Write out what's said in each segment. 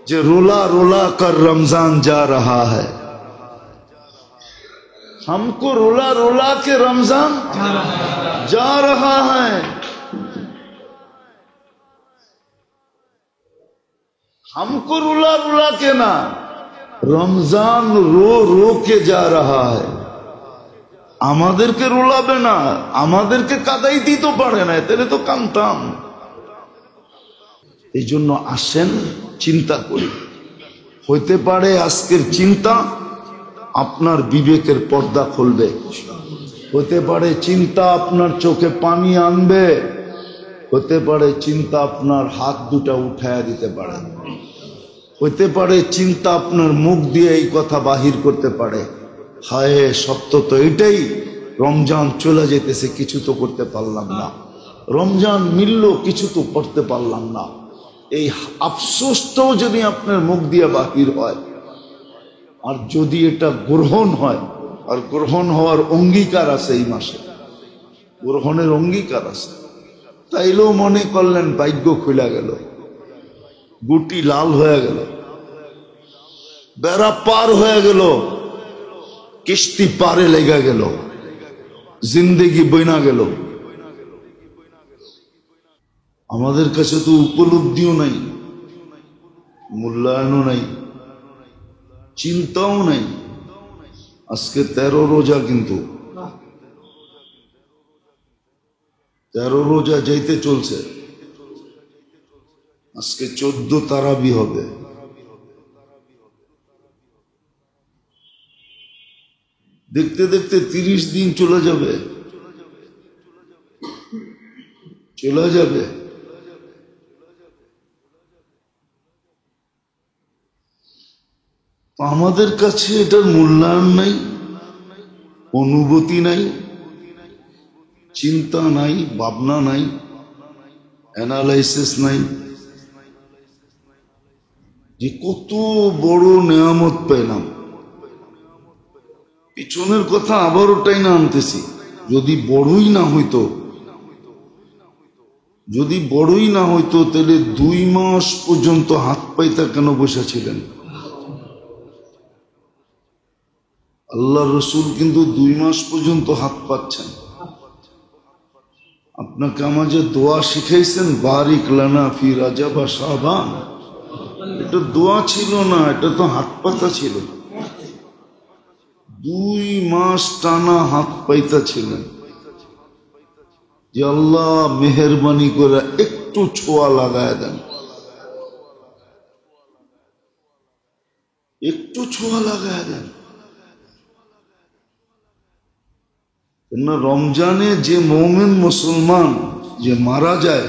जो रुला रुला कर रमजान जा रहा है, हमको रुला रुला के रमजान जा रहा है। हमको रुला रुला के ना, रमजान रो रो के जा रहा है। আমাদেরকে রোলাবে না, আমাদেরকে কাদাইতেই তো পারে না, তাহলে তো কামতাম। এই জন্য আসেন চিন্তা করি। হইতে পারে আজকের চিন্তা আপনার বিবেকের পর্দা খুলবে, হতে পারে চিন্তা আপনার চোখে পানি আনবে, হতে পারে চিন্তা আপনার হাত দুটা উঠায়া দিতে পারে, হতে পারে চিন্তা আপনার মুখ দিয়ে এই কথা বাহির করতে পারে, হায় সত্য তো এটাই, রমজান চলে যেতেছে, কিছু তো করতে পারলাম না, রমজান মিলল, কিছু তো করতে পারলাম না। এই আফসোসটাও যদি আপনার মুখ দিয়ে বাহির হয়, আর যদি এটা গ্রহণ হয়, আর গ্রহণ হওয়ার অঙ্গীকার আছে, এই মাসে গ্রহণের অঙ্গীকার আছে, তাইলেও মনে করলেন ভাগ্য খুলে গেল, গুটি লাল হয়ে গেল, বেড়া পার হয়ে গেল, কিস্তি পারে লেগে গেল, জিন্দেগি বইনা গেল। আমাদের কাছে তো উপলব্ধিও নাই, মূল্যায়নও নাই, চিন্তাও নাই। আজকে 13 রোজা, কিন্তু 13 রোজা যাইতে চলছে, আজকে 14 তারাবি হবে। দেখতে দেখতে 30 দিন চলে যাবে, চলে যাবে। আমাদের কাছে এটার মূল্যায়ন নাই, অনুভূতি নাই, চিন্তা নাই, ভাবনা নাই, অ্যানালাইসিস নাই, যে কত বড় নেয়ামত পেলাম। পিছনের কথা আবার ওটাই না আনতেছি, যদি বড়ই না হইতো, যদি বড়ই না হইতো, তাহলে 2 মাস পর্যন্ত হাত পাইতা কেন বসেছিলেন? আল্লাহ রসুল কিন্তু 2 মাস পর্যন্ত হাত পাচ্ছেন। আপনাকে আমাকে দোয়া শিখাইছেন, বারিক লানা ফি রাজাব শাবান। এটা দোয়া ছিল না, এটা তো হাত পাতা ছিল। 2 মাস টানা হাত পাইতা ছিলেন, যে আল্লাহ মেহেরবানি করে একটু ছোঁয়া লাগায় দেন, একটু ছোঁয়া লাগায় দেন। না, রমজানে যে মুমিন মুসলমান যে মারা যায়,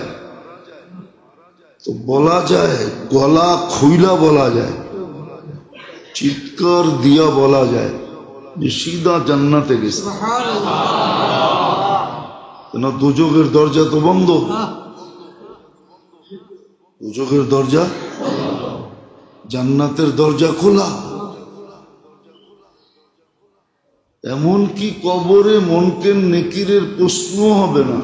তো বলা যায়, গলা খুইলা বলা যায়, চিৎকার দিয়া বলা যায় যে সিধা জান্নাতে গেছে। কেন? দুজকের দরজা তো বন্ধ, দুজকের দরজা, জান্নাতের দরজা খোলা। এমনকি কবরে মুনকির নেকিরের প্রশ্ন হবে না।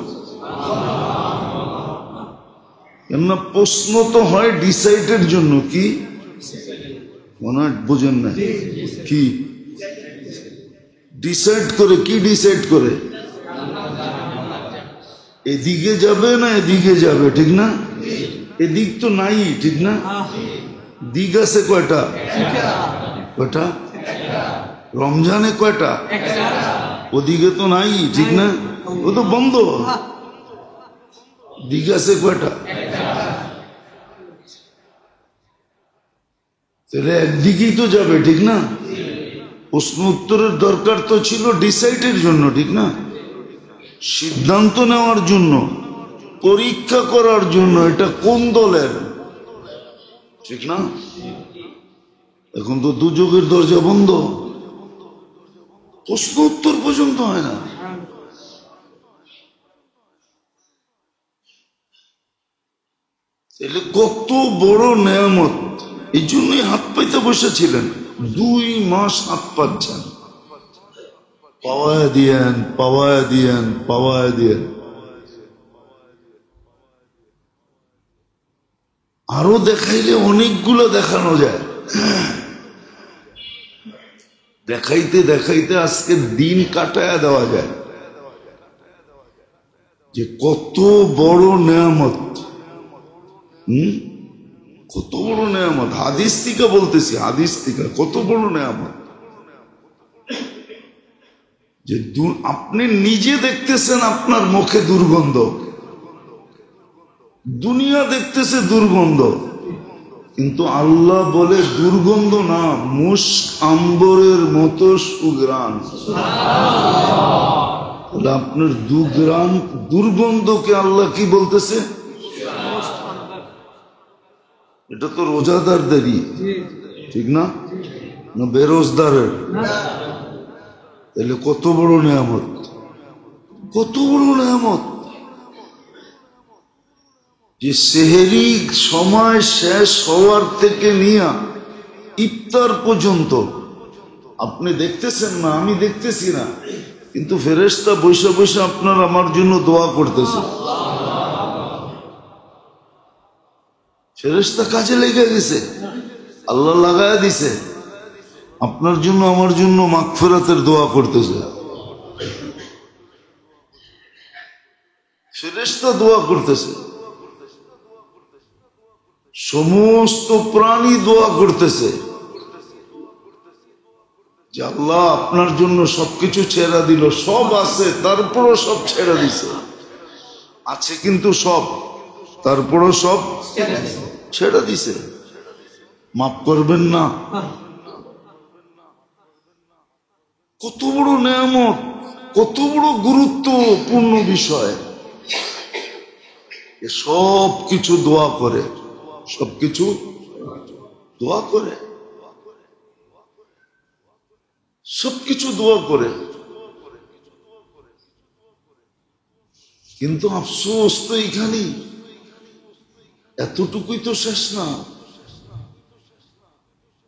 কেননা প্রশ্ন তো হয় ডিসাইডের জন্য। কি মনে হয় বোঝেন না? কি ডিসাইড করে? কি ডিসাইড করে? এদিকে যাবে না এদিকে যাবে, ঠিক না? এদিক তো নাই, ঠিক না? দিক আছে কয়টা? কয়টা? রমজানে কয়টা? ওদিকে তো নাই, ঠিক না? ও তো বন্ধ। দিক আছে কয়টা? তাহলে একদিকেই তো যাবে, ঠিক না? প্রশ্ন উত্তরের দরকার তো ছিল ডিসাইডের জন্য, ঠিক না? সিদ্ধান্ত নেওয়ার জন্য, পরীক্ষা করার জন্য এটা কোন দলের, ঠিক না? এখন তো দুযোগের দরজা বন্ধ, প্রশ্ন উত্তর পর্যন্ত হয় না। তাহলে কত বড় নেয়ামত! এই জন্যই হাত পাইতে বসেছিলেন। 2 মাস হাত পাচ্ছেন, পাওয়ায় দিয়েন, পাওয়ায় দিয়েন, পাওয়ায় দিয়েন। আরো দেখাইলে অনেকগুলো দেখানো যায়। দেখাইতে দেখাইতে আজকে দিন কাটায়া দেওয়া যায় যে কত বড় নেয়ামত। কত বড় নেয়ামত। হাদিস থেকে বলতেছি, হাদিস থেকে কত বড় নেয়ামত যে আপনি নিজে দেখতেছেন আপনার মুখে দুর্গন্ধ, দুনিয়া দেখতেছে দুর্গন্ধ, কিন্তু আল্লাহ বলে দুর্গন্ধ না, মুস্ক আম্বরের মতো সুঘ্রাণ। আপনার দুর্গন্ধকে আল্লাহ কি বলতেছে? এটা তো রোজাদারদেরই, ঠিক না? না বেরোজদারের? তাহলে কত বড় নেয়ামত, কত বড় নেয়ামত যে সেহরি সময় শেষ হওয়ার থেকে নিয়ে ইফতার পর্যন্ত আপনি দেখতেছেন না, আমি দেখতেছি না, কিন্তু ফেরেশতা বসে বসে আপনার আমার জন্য দোয়া করতেছে। ফেরেশতা কাজে লেগে গেছে, আল্লাহ লাগায় দিছে, আপনার জন্য আমার জন্য মাগফিরাতের দোয়া করতেছে। ফেরেশতা দোয়া করতেছে, সমস্ত প্রাণী দোয়া করতেছে যে আল্লাহ আপনার জন্য সবকিছু ছেড়া দিল। সব আছে, তারপরও সব ছেড়া দিছে, আছে কিন্তু সব, তারপরও সব ছেড়া দিছে। মাফ করবেন না? কত বড় নেয়ামত, কত বড় গুরুত্বপূর্ণ বিষয়। সব কিছু দোয়া করে, সবকিছু দোয়া করে, সবকিছু দোয়া করে। কিন্তু আফসোস তো এইখানেই, এতটুকুই তো শেষ না,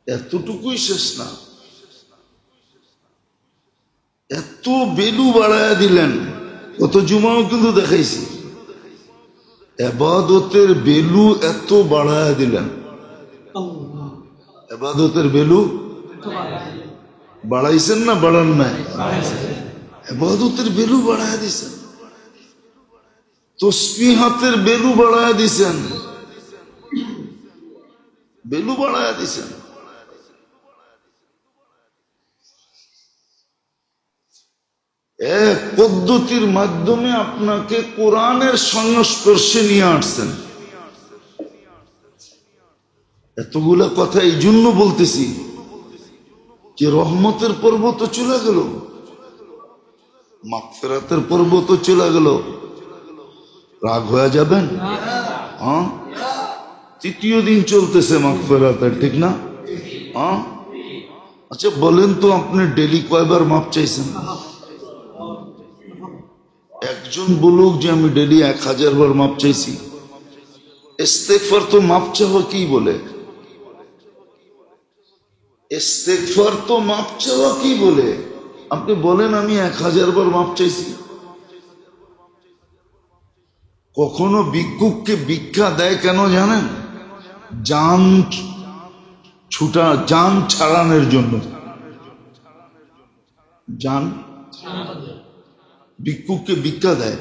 এতটুকুই শেষ না, এত বেলু বাড়ায়া দিলেন। কত জুমাও কিন্তু দেখাইছি, এবাদতের বেলু এত বাড়ায়া দিলেন। এবাদতের বেলু বাড়াইছেন না বাড়ান নাই? এবাদতের বেলু বাড়ায়া দিছেন, তসবিহাতের বেলু বাড়ায়া দিছেন, বেলু বাড়ায়া দিছেন। এক পদ্ধতির মাধ্যমে আপনাকে কোরআনের সংস্পর্শে নিয়ে আসছেন। এতগুলা কথা এই জন্য বলতেছি যে রহমতের পর্ব তো চলে গেল, মাগফিরাতের পর্ব তো চলে গেল, রাগ হয়ে যাবেন? হ্যাঁ, তৃতীয় দিন চলতেছে মাগফিরাতের, ঠিক না? হ্যাঁ, আচ্ছা বলেন তো আপনি ডেলি কয়বার মাপ চাইছেন? একজন বলুক যে আমি ডেলি 1000 বার মাপ চাইছি। ইস্তেগফার তো মাপ চাওয়া কি বলে? ইস্তেগফার তো মাপ চাওয়া কি বলে? আপনি বলেন আমি 1000 বার মাপ চাইছি। কখনো ভিক্ষুককে ভিক্ষা দেয় কেন জানেন? জান ছাড়ানোর জন্য। জান ভিক্ষুককে ভিক্ষা দেয়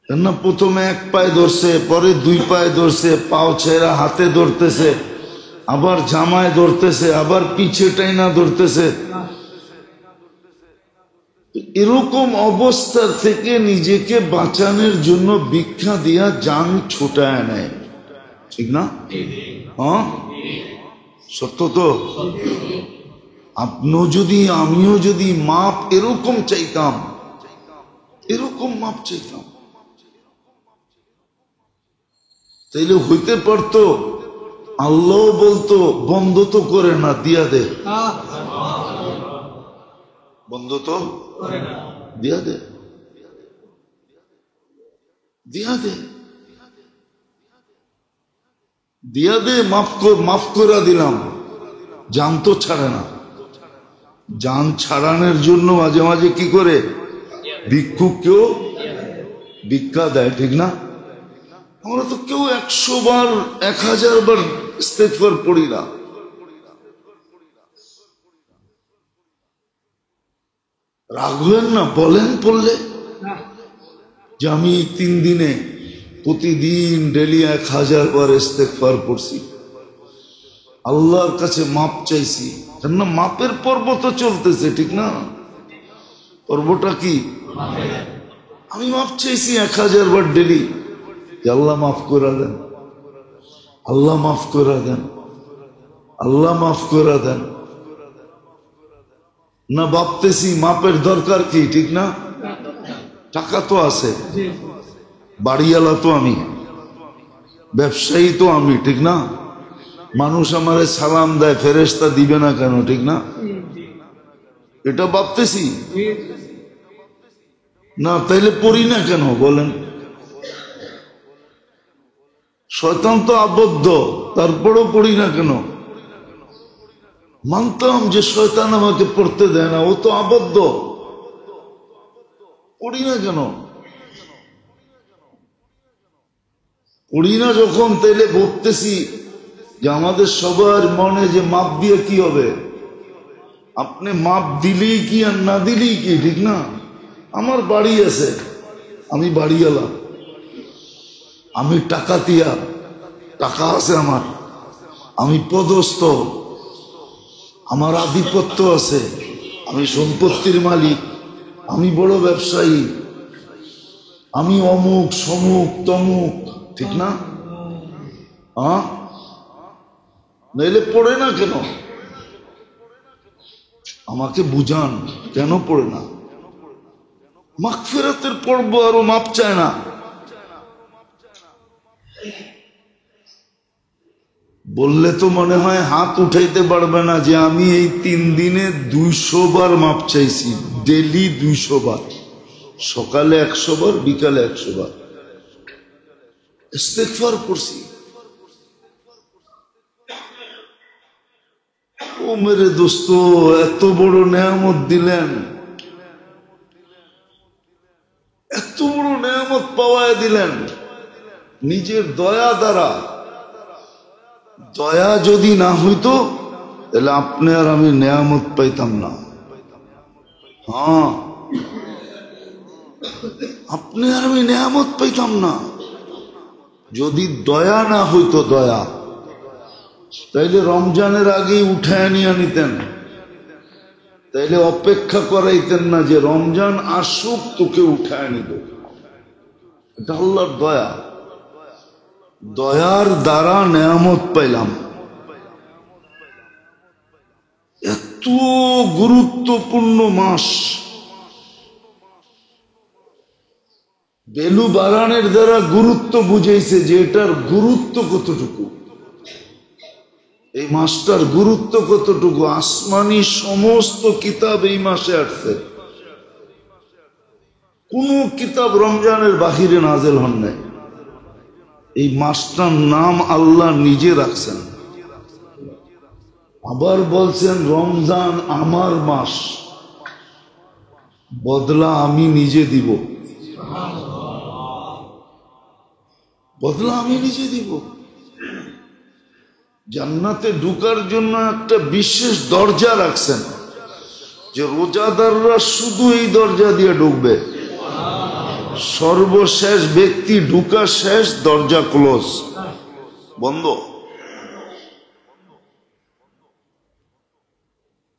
না, প্রথমে এক পায়ে ধরছে, পরে 2 পায়ে ধরছে, পাও ছেড়া হাতে ধরতেছে, আবার জামায় ধরতেছে, আবার পিছে টাইনা ধরতেছে। এরকম অবস্থা থেকে নিজেকে বাঁচানোর জন্য ভিক্ষা দিয়া জান ছুটায় নেয়, ঠিক না? হ্যাঁ, সত্য তো। আপনিও যদি আমিও যদি মাপ এরকম চাইতাম, এরকম মাপ চাইতাম, তাইলে হইতে পারতো আল্লাহ বলতো বন্ধ তো করে না, দিয়া দে, বন্ধ তো দিয়া দে, দিয়া দে, দিয়া দে, মাফ করে দিলাম। জান তো ছাড়ে না, জান ছাড়ানোর জন্য মাঝে মাঝে কি করে? ভিক্ষুককেও ভিক্ষা দেয়, ঠিক না? আমরা তো কেউ 100 বার 1000 বার ইস্তেগফার পড়ি না। রাগ হবেন না, বলেন পড়লে যে আমি এই 3 দিনে প্রতিদিন ডেলি 1000 বার ইস্তেগফার পড়ছি, আল্লাহর কাছে মাপ চাইছি। কেননা মাপের পর্ব তো চলতেছে, ঠিক না? পর্বটা কি? আমি মাপ চাইছি 1000 বার ডেলি, আল্লাহ মাফ করে দেন, আল্লাহ মাফ করে দেন, আল্লাহ মাফ করে দেন। না ভাবতেছি মাপের দরকার কি, ঠিক না? টাকা তো আছে, বাড়িওয়ালা তো আমি, ব্যবসায়ী তো আমি, ঠিক না? মানুষ আমারে সালাম দেয়, ফেরেশতা দিবে না কেন, ঠিক না? এটা ভাবতেছি না, তাইলে পড়ি না কেন বলেন? শয়তান তো আবদ্ধ, তারপরও পড়ি না কেন? মানতাম যে শয়তান আমাকে পড়তে দেয় না, ও তো আবদ্ধ, পড়ি না কেন? পড়ি না যখন, তাইলে ভাবতেছি যে আমাদের সবার মনে যে মাপ দিয়ে কি হবে? আপনি মাপ দিলেই কি আর না দিলেই কি, ঠিক না? আমার বাড়ি আছে, আমি বাড়িওয়ালা, আমি টাকাতিয়া, টাকা আছে আমার, আমি পদস্থ, আমার আধিপত্য আছে, আমি সম্পত্তির মালিক, আমি বড় ব্যবসায়ী, আমি অমুক সমুক তমুক, ঠিক না? নইলে পড়ে না কেন? আমাকে বুঝান কেন পড়ে না? মাগফিরাতের পর্ব আরো মাপ চায় না। বললে তো মনে হয় হাত উঠাইতে পারবে না যে আমি এই 3 দিনে 200 বার মাপ চাইছি, ডেলি 200 বার, সকালে 100 বার, বিকালে 100 বার ইস্তেগফার করছি। ও মেরে দোস্ত, এত বড় নেয়ামত দিলেন, এত বড় নেয়ামত পাওয়ায় দিলেন নিজের দয়া দ্বারা। দয়া যদি না হইতো তাহলে আপনি আর আমি নেয়ামত পাইতাম না। আপনি আর আমি নেয়ামত পাইতাম না যদি দয়া না হইতো। দয়া তাইলে রমজানের আগেই উঠায় নিয়ে নিতেন, তাইলে অপেক্ষা করাইতেন না যে রমজান আসুক তোকে উঠায় নিব। এটা আল্লাহর দয়া, দয়ার দ্বারা নেয়ামত পাইলাম। এত গুরুত্বপূর্ণ মাস, বেলু বারানের দ্বারা গুরুত্ব বুঝাইছে যে এটার গুরুত্ব কতটুকু, এই মাসটার গুরুত্ব কতটুকু। আসমানি সমস্ত কিতাব এই মাসে আসছে, কোন কিতাব রমজানের বাহিরে নাজেল হন নাই। এই মাসটার নাম আল্লাহ নিজে রাখছেন, আবার বলছেন রমজান আমার মাস, বদলা আমি নিজে দিব, বদলা আমি নিজে দিব। জান্নাতে ঢুকার জন্য একটা বিশেষ দরজা রাখছেন যে রোজাদাররা শুধু এই দরজা দিয়ে ঢুকবে, সর্বশেষ ব্যক্তি ঢুকা শেষ, দরজা ক্লোজ, বন্ধ।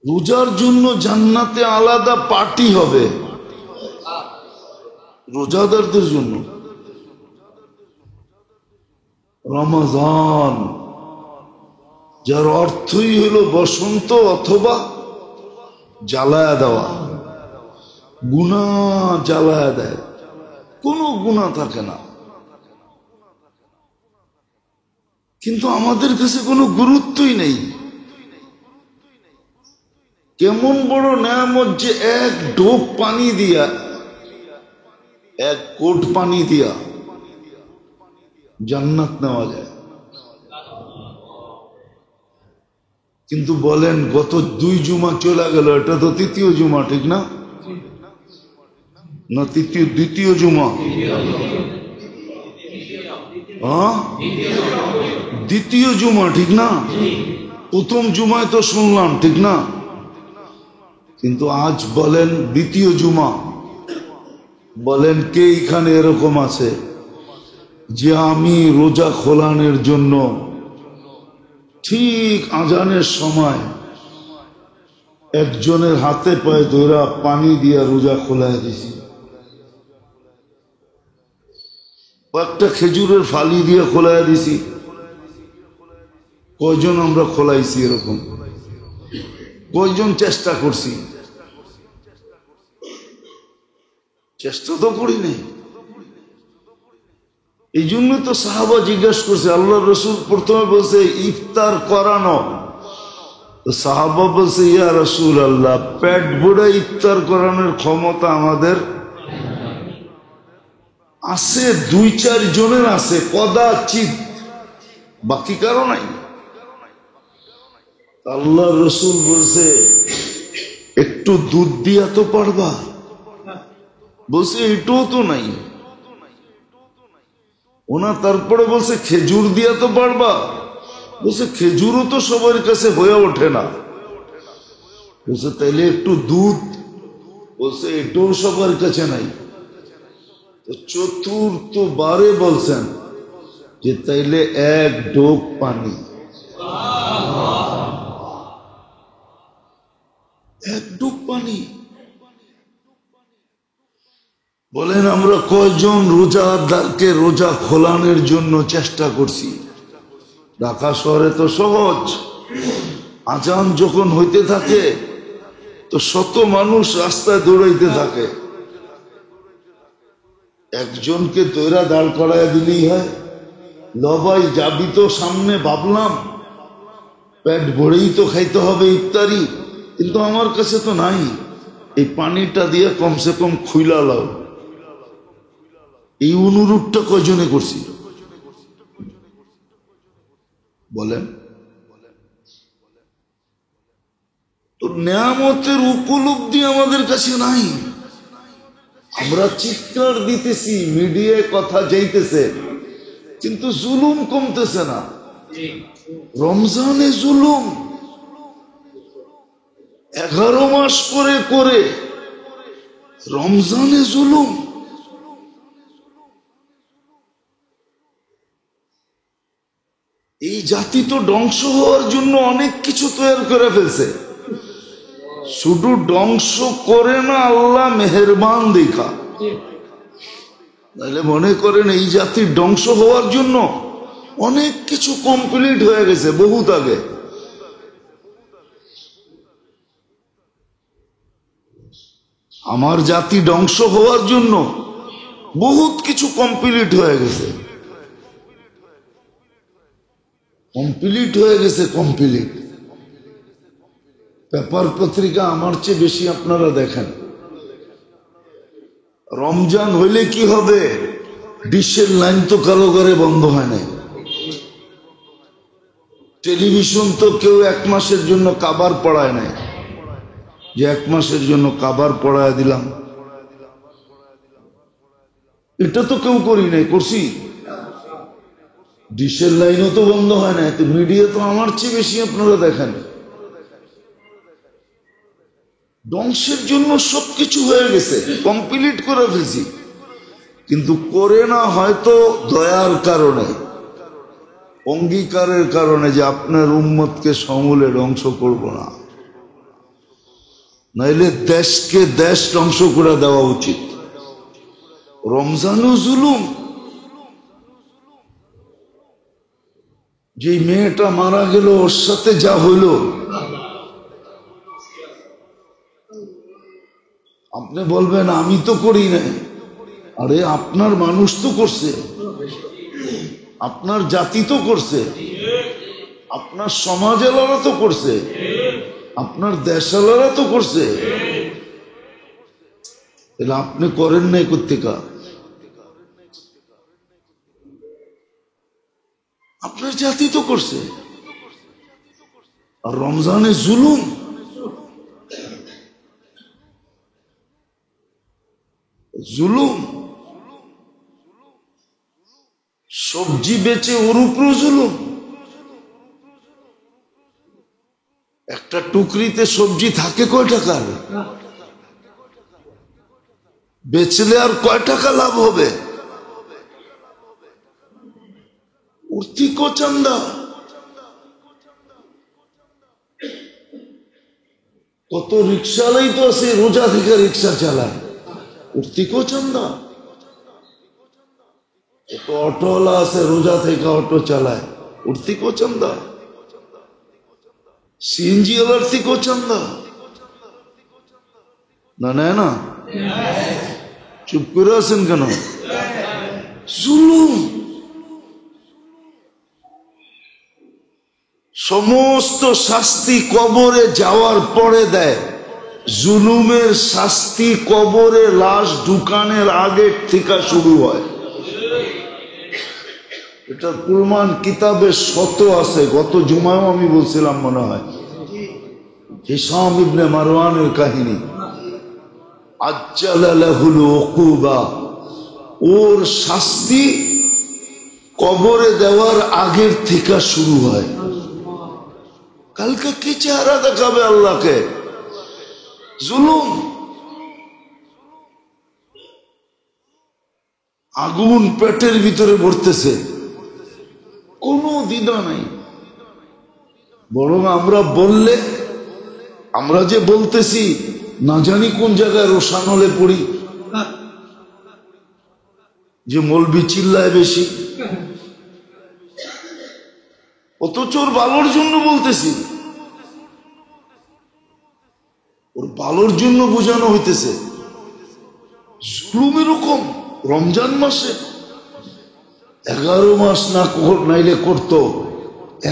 রোজার জন্য জান্নাতে আলাদা পার্টি হবে রোজাদারদের জন্য। রমজান যার অর্থই হলো বসন্ত অথবা জ্বালায়া দেওয়া, গুনাহ জ্বালায়া দেয়, কোনো গুনাহ থাকে না। কিন্তু আমাদের কাছে কোনো গুরুত্বই নেই। কেমন বড় নেয়ামত যে এক ডোব পানি দিয়া, এক কোট পানি দিয়া জান্নাত নেওয়া যায়। কিন্তু বলেন গত 2 জুমা চলে গেল, এটা তো 3য় জুমা, ঠিক না? না দ্বিতীয় জুমা, হ্যাঁ, দ্বিতীয় জুমা, ঠিক না? প্রথম জুমায় তো শুনলাম, ঠিক না? কিন্তু আজ বলেন দ্বিতীয় জুমা, বলেন কে এখানে এরকম আছে যে আমি রোজা খোলানোর জন্য ঠিক আজানের সময় একজনের হাতে পায়ে ধরা পানি দিয়া রোজা খোলায় দিছি, একটা খেজুরের ফালি দিয়ে খোলায় দিছি? কয়জন আমরা খোলাইছি এরকম? কয়জন চেষ্টা করছি? চেষ্টা তো করি নাই। এই জন্য তো সাহাবা জিজ্ঞাসা করছে, আল্লাহ রসুল প্রথমে বলছে ইফতার করানো, তো সাহাবা বলছে ইয়া রসুল আল্লাহ, পেট ভরে ইফতার করানোর ক্ষমতা আমাদের আছে, 2-4 জনের আছে, কদাচিৎ, বাকি কারো নাই। আল্লাহ রসুল বলছে একটু দুধ দিয়া তো পারবা? বলছে এটাও তো নাই। ওনা তারপরে বলছে খেজুর দিয়া তো পারবা? বলছে খেজুরও তো সবার কাছে হয়ে ওঠে না। বলছে তাইলে একটু দুধ? বলছে এটাও সবার কাছে নাই। তো চতুর্থ বারে বলছেন যে তাইলে এক ডোক পানি, এক ডোক পানি। বলেন আমরা কয়জন রোজাদারকে রোজা খোলানোর জন্য চেষ্টা করছি? ঢাকা শহরে তো সহজ, আজান যখন হইতে থাকে তো শত মানুষ রাস্তায় দৌড়াইতে থাকে, একজনকে দৌড়া দাঁড় করায় দিলেই হয়। লবাই যাবি তো সামনে, ভাবলাম পেট ভরেই তো খাইতে হবে ইফতারি, কিন্তু আমার কাছে তো নাই, এই পানিটা দিয়ে কমসে কম খুইলা লাও। এই অনুরোধটা কয়জনে করছি বলেন? তো নেয়ামতের উপলব্ধি আমাদের কাছে নাই। আমরা চিৎকার দিতেছি, মিডিয়ায় কথা যাইতেছে, কিন্তু জুলুম কমতেছে না। রমজানে জুলুম 11 মাস করে করে রমজানে জুলুম। এই জাতি তো ধ্বংস হওয়ার জন্য অনেক কিছু তৈরি করে ফেলছে, শুধু ধ্বংস করে না, আল্লাহ মেহেরবান দেখা। তাহলে মনে করেন এই জাতির ধ্বংস হওয়ার জন্য অনেক কিছু কমপ্লিট হয়ে গেছে বহুত আগে। আমার জাতি ধ্বংস হওয়ার জন্য বহুত কিছু কমপ্লিট হয়ে গেছে, কমপ্লিট হয়ে গেছে, কমপ্লিট। পেপার পত্রিকা আমার চেয়ে বেশি আপনারা দেখেন। রমজান হইলে কি হবে? ডিশের লাইন তো কালো করে বন্ধ হয় না, টেলিভিশন তো কেউ 1 মাসের জন্য কাবার পড়ায় নাই যে 1 মাসের জন্য কাবার পড়ায় দিলাম, এটা তো কেউ করি নাই, করছি? ডিশের লাইনও তো বন্ধ হয় না, মিডিয়া তো আমার চেয়ে বেশি আপনারা দেখেন। ধ্বংসের জন্য সবকিছু হয়ে গেছে, কমপ্লিট করে ফেলছি, কিন্তু করে না হয়তো দয়ার কারণে, অঙ্গীকারের কারণে যে আপনার উম্মতকে সমূলে ধ্বংস করব না, নাইলে দেশকে দেশ ধ্বংস করে দেওয়া উচিত। রমজানও জুলুম। যে মেয়েটা মারা গেল, ওর সাথে যা হইল, আপনি বলবেন আমি তো করি নাই। আরে আপনার মানুষ তো করছে, আপনার জাতি তো করছে, আপনার সমাজেরা তো করছে, আপনার দেশালারা তো করছে, তাহলে আপনি করেন নাই কোত্থেকা? আপনার জাতি তো করছে। আর রমজানে জুলুম, জুলুম। সবজি বেচে ওর উপরেও জুলুম। একটা টুকরিতে সবজি থাকে কয় টাকার? বেচলে আর কয় টাকা লাভ হবে? উর্তিকো চান্দা। কত রিক্সাওয়ালাই তো আছে রোজা থেকে রিক্সা চালায়, উর্তিকো চান্দা। কত অটোওয়ালা আছে রোজা থেকে অটো চালায়, উর্তিকো চান্দা। সিএনজি ওয়ালার থেকেও চান্দা না, নেয় না? চুপ করে আছেন কেন? জুলুম। সমস্ত শাস্তি কবরে যাওয়ার পরে দেয়, জুলুমের শাস্তি কবরে লাশ ঢুকানোর আগে থেকে শুরু হয়। এটা প্রমাণ কিতাবে শত আছে। গত জুমায়ও আমি বলছিলাম মনে হয়, হিশাম ইবনে মারওয়ানের কাহিনী। আজ্জালা লাহুল উকুবা, ওর শাস্তি কবরে দেওয়ার আগের থেকে শুরু হয়। কালকে কি চেহারা দেখাবে আল্লাহকে? জুলুম। আগুন পেটের ভিতরে ভরতেছে, কোনো দ্বিধা নাই। বরং আমরা বললে, আমরা যে বলতেছি না জানি কোন জায়গায় রোশান হলে পড়ি যে মৌলবি চিল্লায় বেশি, অথচ ওর ভালোর জন্য বলতেছি, ওর ভালোর জন্য বোঝানো হইতেছে। জুলুম এরকম। রমজান মাসে 11 মাস না নাইলে করতো,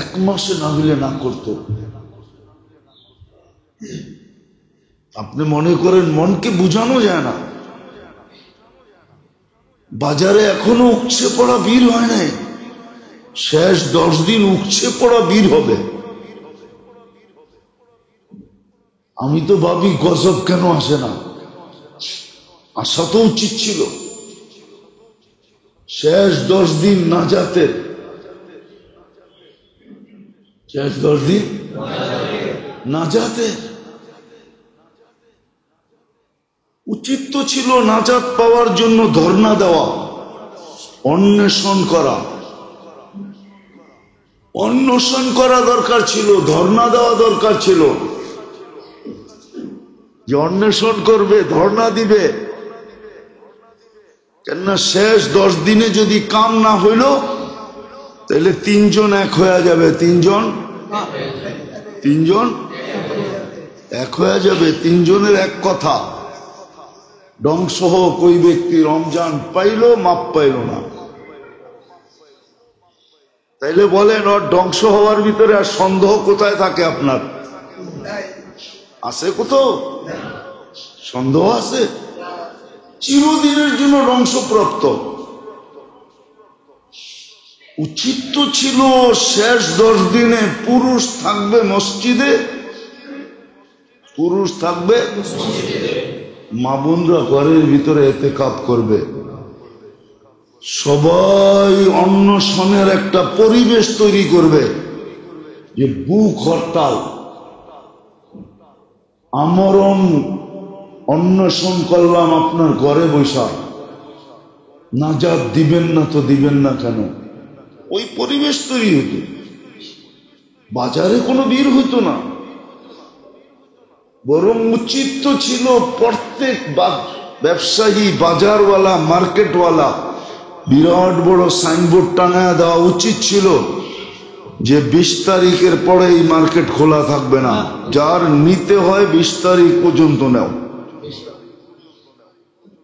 1 মাসে না হইলে না করতো। আপনি মনে করেন মনকে বুঝানো যায় না? বাজারে এখনো উপচে পড়া বীর হয় নাই, শেষ 10 দিন উপচে পড়া বীর হবে। আমি তো ভাবি গজব কেন আসে না, আসা তো উচিত ছিল। শেষ 10 দিন নাজাতের, শেষ 10 দিন নাজাতের। উচিত তো ছিল নাজাত পাওয়ার জন্য ধর্ণা দেওয়া, অন্বেষণ করা। অন্বেষণ করা দরকার ছিল, ধর্ণা দেওয়া দরকার ছিল। যে অন্বেষণ করবে, ধর্ণা দিবে। কেননা শেষ 10 দিনে যদি কাম না হইল তাহলে 3 জন এক হয়ে যাবে। 3 জন এক হয়ে যাবে। 3 জনের এক কথা। ধ্বংসহ ওই ব্যক্তি রমজান পাইল, মাপ পাইল না। তাইলে বলেন, ওর ধ্বংস হওয়ার ভিতরে আর সন্দেহ কোথায় থাকে? আপনার আছে কোথাও সন্দেহ আছে? চিরদিনের জন্য ধ্বংসপ্রাপ্ত। উচিত তো ছিল শেষ 10 দিনে পুরুষ থাকবে মসজিদে, পুরুষ থাকবে, মা বোনরা ঘরের ভিতরে ইতিকাফ করবে। সবাই অন্বেষণের একটা পরিবেশ তৈরি করবে, যে বুক হরতাল, আমরণ অন্বেষণ করলাম আপনার ঘরে বৈশা। নাজাত দিবেন না তো দিবেন না কেন? ওই পরিবেশ তৈরি হতো। বাজারে কোনো ভিড় হতো না। বরং উচিত তো ছিল প্রত্যেক ব্যবসায়ী, বাজারওয়ালা, মার্কেটওয়ালা বিরাট বড় সাইনবোর্ড টাঙায় দেওয়া উচিত ছিল যে 20 তারিখের পরে এই মার্কেট খোলা থাকবে না। যার নিতে হয় 20 তারিখ পর্যন্ত নাও।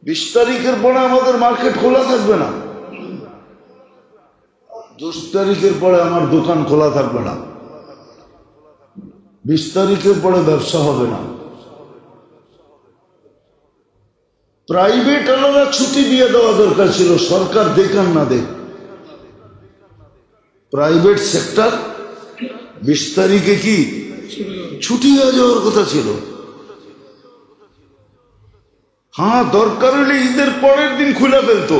20 তারিখের পরে আমাদের মার্কেট খোলা থাকবে না। 10 তারিখের পরে আমার দোকান খোলা থাকবে না। 20 তারিখের পরে ব্যবসা হবে না। প্রাইভেট আলাদা ছুটি দিয়ে দেওয়া দরকার ছিল, সরকার দেখান না দেখ। প্রাইভেট সেক্টর 20 তারিখে কি ছুটি হয়ে যাওয়ার কথা ছিল। হ্যাঁ, দরকার হলে ঈদের পরের দিন খুলে ফেলতো,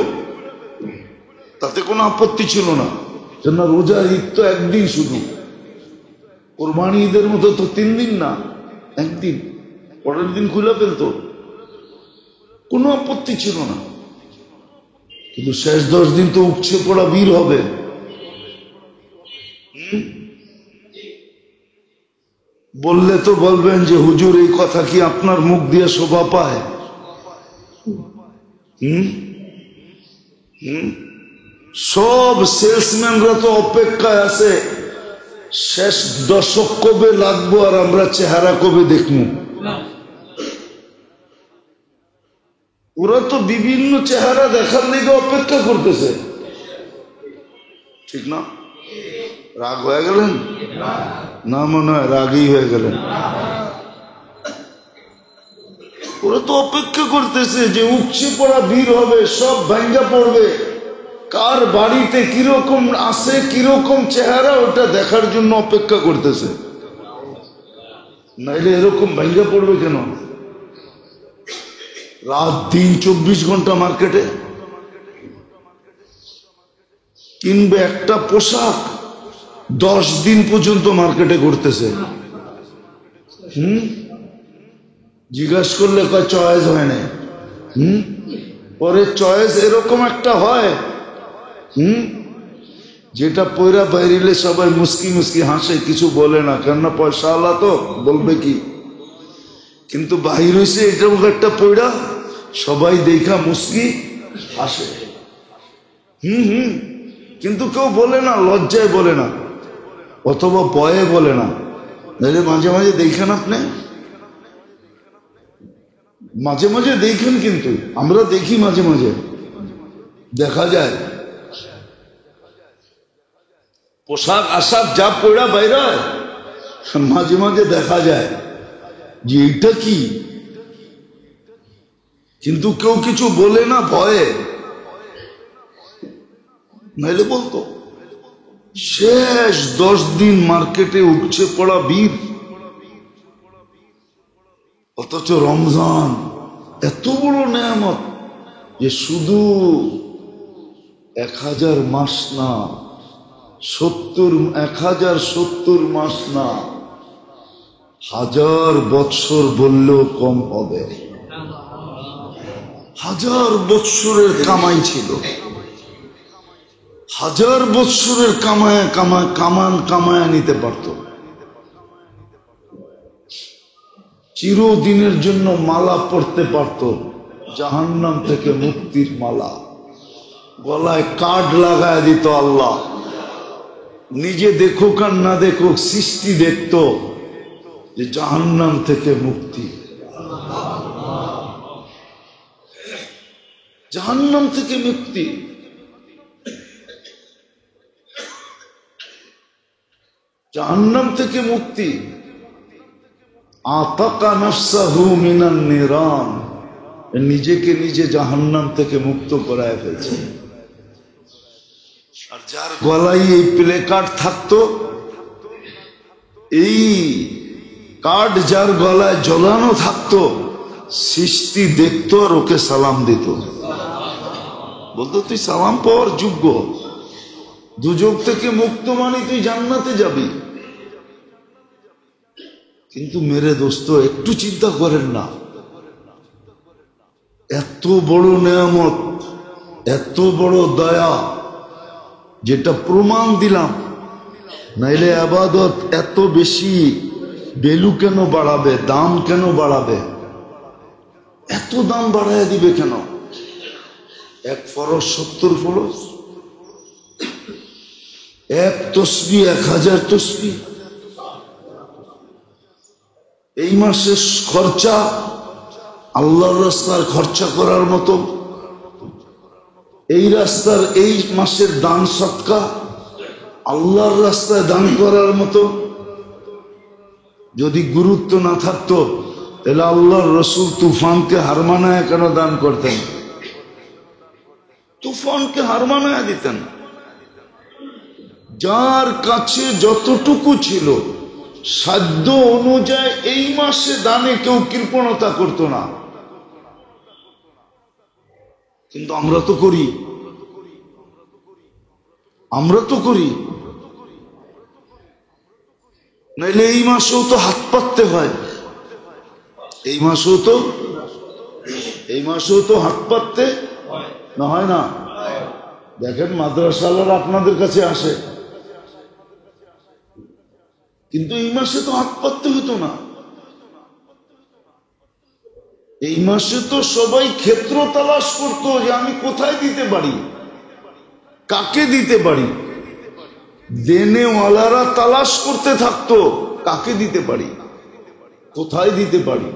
তাতে কোনো আপত্তি ছিল না। জন্য রোজার ঈদ তো একদিন শুধু, কোরবানি ঈদের মতো তো 3 দিন না, একদিন, পরের দিন খুলে ফেলতো, কোনো আপত্তি ছিল না। কিন্তু শেষ 10 দিন তো উপচে পড়া বীর হবে। বললে তো বলবেন যে হুজুর এই কথা কি আপনার মুখ দিয়ে শোভা পায়? সব সেলসম্যানরা তো অপেক্ষায় আছে শেষ দশক কবে লাগবো আর আমরা চেহারা কবে দেখবো। ওরা তো বিভিন্ন চেহারা দেখার দিকে অপেক্ষা করতেছে, ঠিক না? রাগ হয়ে গেলেন না? মনে হয় রাগই হয়ে গেলেন। ওরা তো অপেক্ষা করতেছে যে উপচে পড়া ভিড় হবে, সব ভাঙ্গা পড়বে, কার বাড়িতে কিরকম আছে, কিরকম চেহারা, ওটা দেখার জন্য অপেক্ষা করতেছে। নাইলে এরকম ভাঙ্গা পড়বে কেন? রাত দিন 24 ঘন্টা মার্কেটে কিনবে একটা পোশাক, 10 দিন পর্যন্ত মার্কেটে ঘুরতেছে। জিজ্ঞাসা করলে কয় চয়েস হয় না। পরে চয়েস এরকম একটা হয় যেটা পয়রা বাইরিলে সবাই মুস্কি মুস্কি হাসে, কিছু বলে না, কেননা পয়সা আলা তো বলবে কি। কিন্তু বাহির হয়েছে এরকম একটা পয়রা, সবাই দেখা মুস্কি হাসে। কিন্তু কেউ বলে না, লজ্জায় বলে না, অথবা ভয়ে বলে না। নাহলে মাঝে মাঝে দেখেন, আপনি মাঝে মাঝে দেখেন, কিন্তু আমরা দেখি মাঝে মাঝে, দেখা যায় পোশাক আশাক যা পড়া বাইরে, মাঝে মাঝে দেখা যায় যে এটা কি, কিন্তু কেউ কিছু বলে না, ভয়ে। নাইলে বলতো। শেষ 10 দিন মার্কেটে উপচে পড়া ভিড়, অথচ রমজান এত বড় নেয়ামত যে শুধু 1000 মাস না, 1070 মাস না, 1000 বৎসর বললেও কম হবে। 1000 বৎসরের কামাই ছিল, 1000 বৎসরের কামায় নিতে পারত। চিরদিনের জন্য মালা পড়তে পারত, জাহান্নাম থেকে মুক্তির মালা, গলায় কার্ড লাগায় দিত আল্লাহ। নিজে দেখুক আর না দেখুক, সৃষ্টি দেখত যে জাহান্নাম থেকে মুক্তি, জাহান্নাম থেকে মুক্তি। জাহান্নাম থেকে মুক্তি। আতাকা নাফসাহু মিনান নিরান, নিজেকে নিজে জাহান্নাম থেকে মুক্ত করায় ফেলছে। আর যার গলায় এই প্লে কার্ড থাকতো, এই কার্ড যার গলায় ঝোলানো থাকতো, সৃষ্টি দেখতো আর ওকে সালাম দিত, বলতো তুই সালাম পাওয়ার যোগ্য, দুজক থেকে মুক্ত মানে তুই জান্নাতে যাবি। কিন্তু মেরে দোস্ত, একটু চিন্তা করেন না, এত বড় নেয়ামত, এত বড় দয়া, যেটা প্রমাণ দিলাম, নাইলে আবাদত এত বেশি ভ্যালু কেন বাড়াবে, দাম কেন বাড়াবে, এত দাম বাড়ায় দিবে কেন? এক ফরজ 70 ফরজ, এক তসবিহ 1000 তসবিহ। এই মাসের খরচা আল্লাহর রাস্তার খরচা করার মতো, এই রাস্তার এই মাসের দান সদকা আল্লাহর রাস্তায় দান করার মতো। যদি গুরুত্ব না থাকতো তাহলে আল্লাহর রসুল তুফানকে হার মানায় কেন দান করতেন? তুফানকে হার মানায় দিতেন। যার কাছে যতটুকু ছিল সাধ্য অনুযায়ী এই মাসে দানে কেউ কৃপণতা করত না। কিন্তু আমরা তো করি, আমরা তো করি, নাইলে এই মাসেও তো হাত পাততে হয়, এই মাসেও তো হাত পাততে না হয় না। দেখেন মাদ্রাসাওয়ালারা আপনাদের কাছে আসে, কিন্তু এই মাসে তো হাত পাততে হতো না। এই মাসে তো সবাই ক্ষেত্র তালাশ করতো যে আমি কোথায় দিতে পারি, কাকে দিতে পারি। দেনেওয়ালারা তালাশ করতে থাকতো কাকে দিতে পারি, কোথায় দিতে পারি।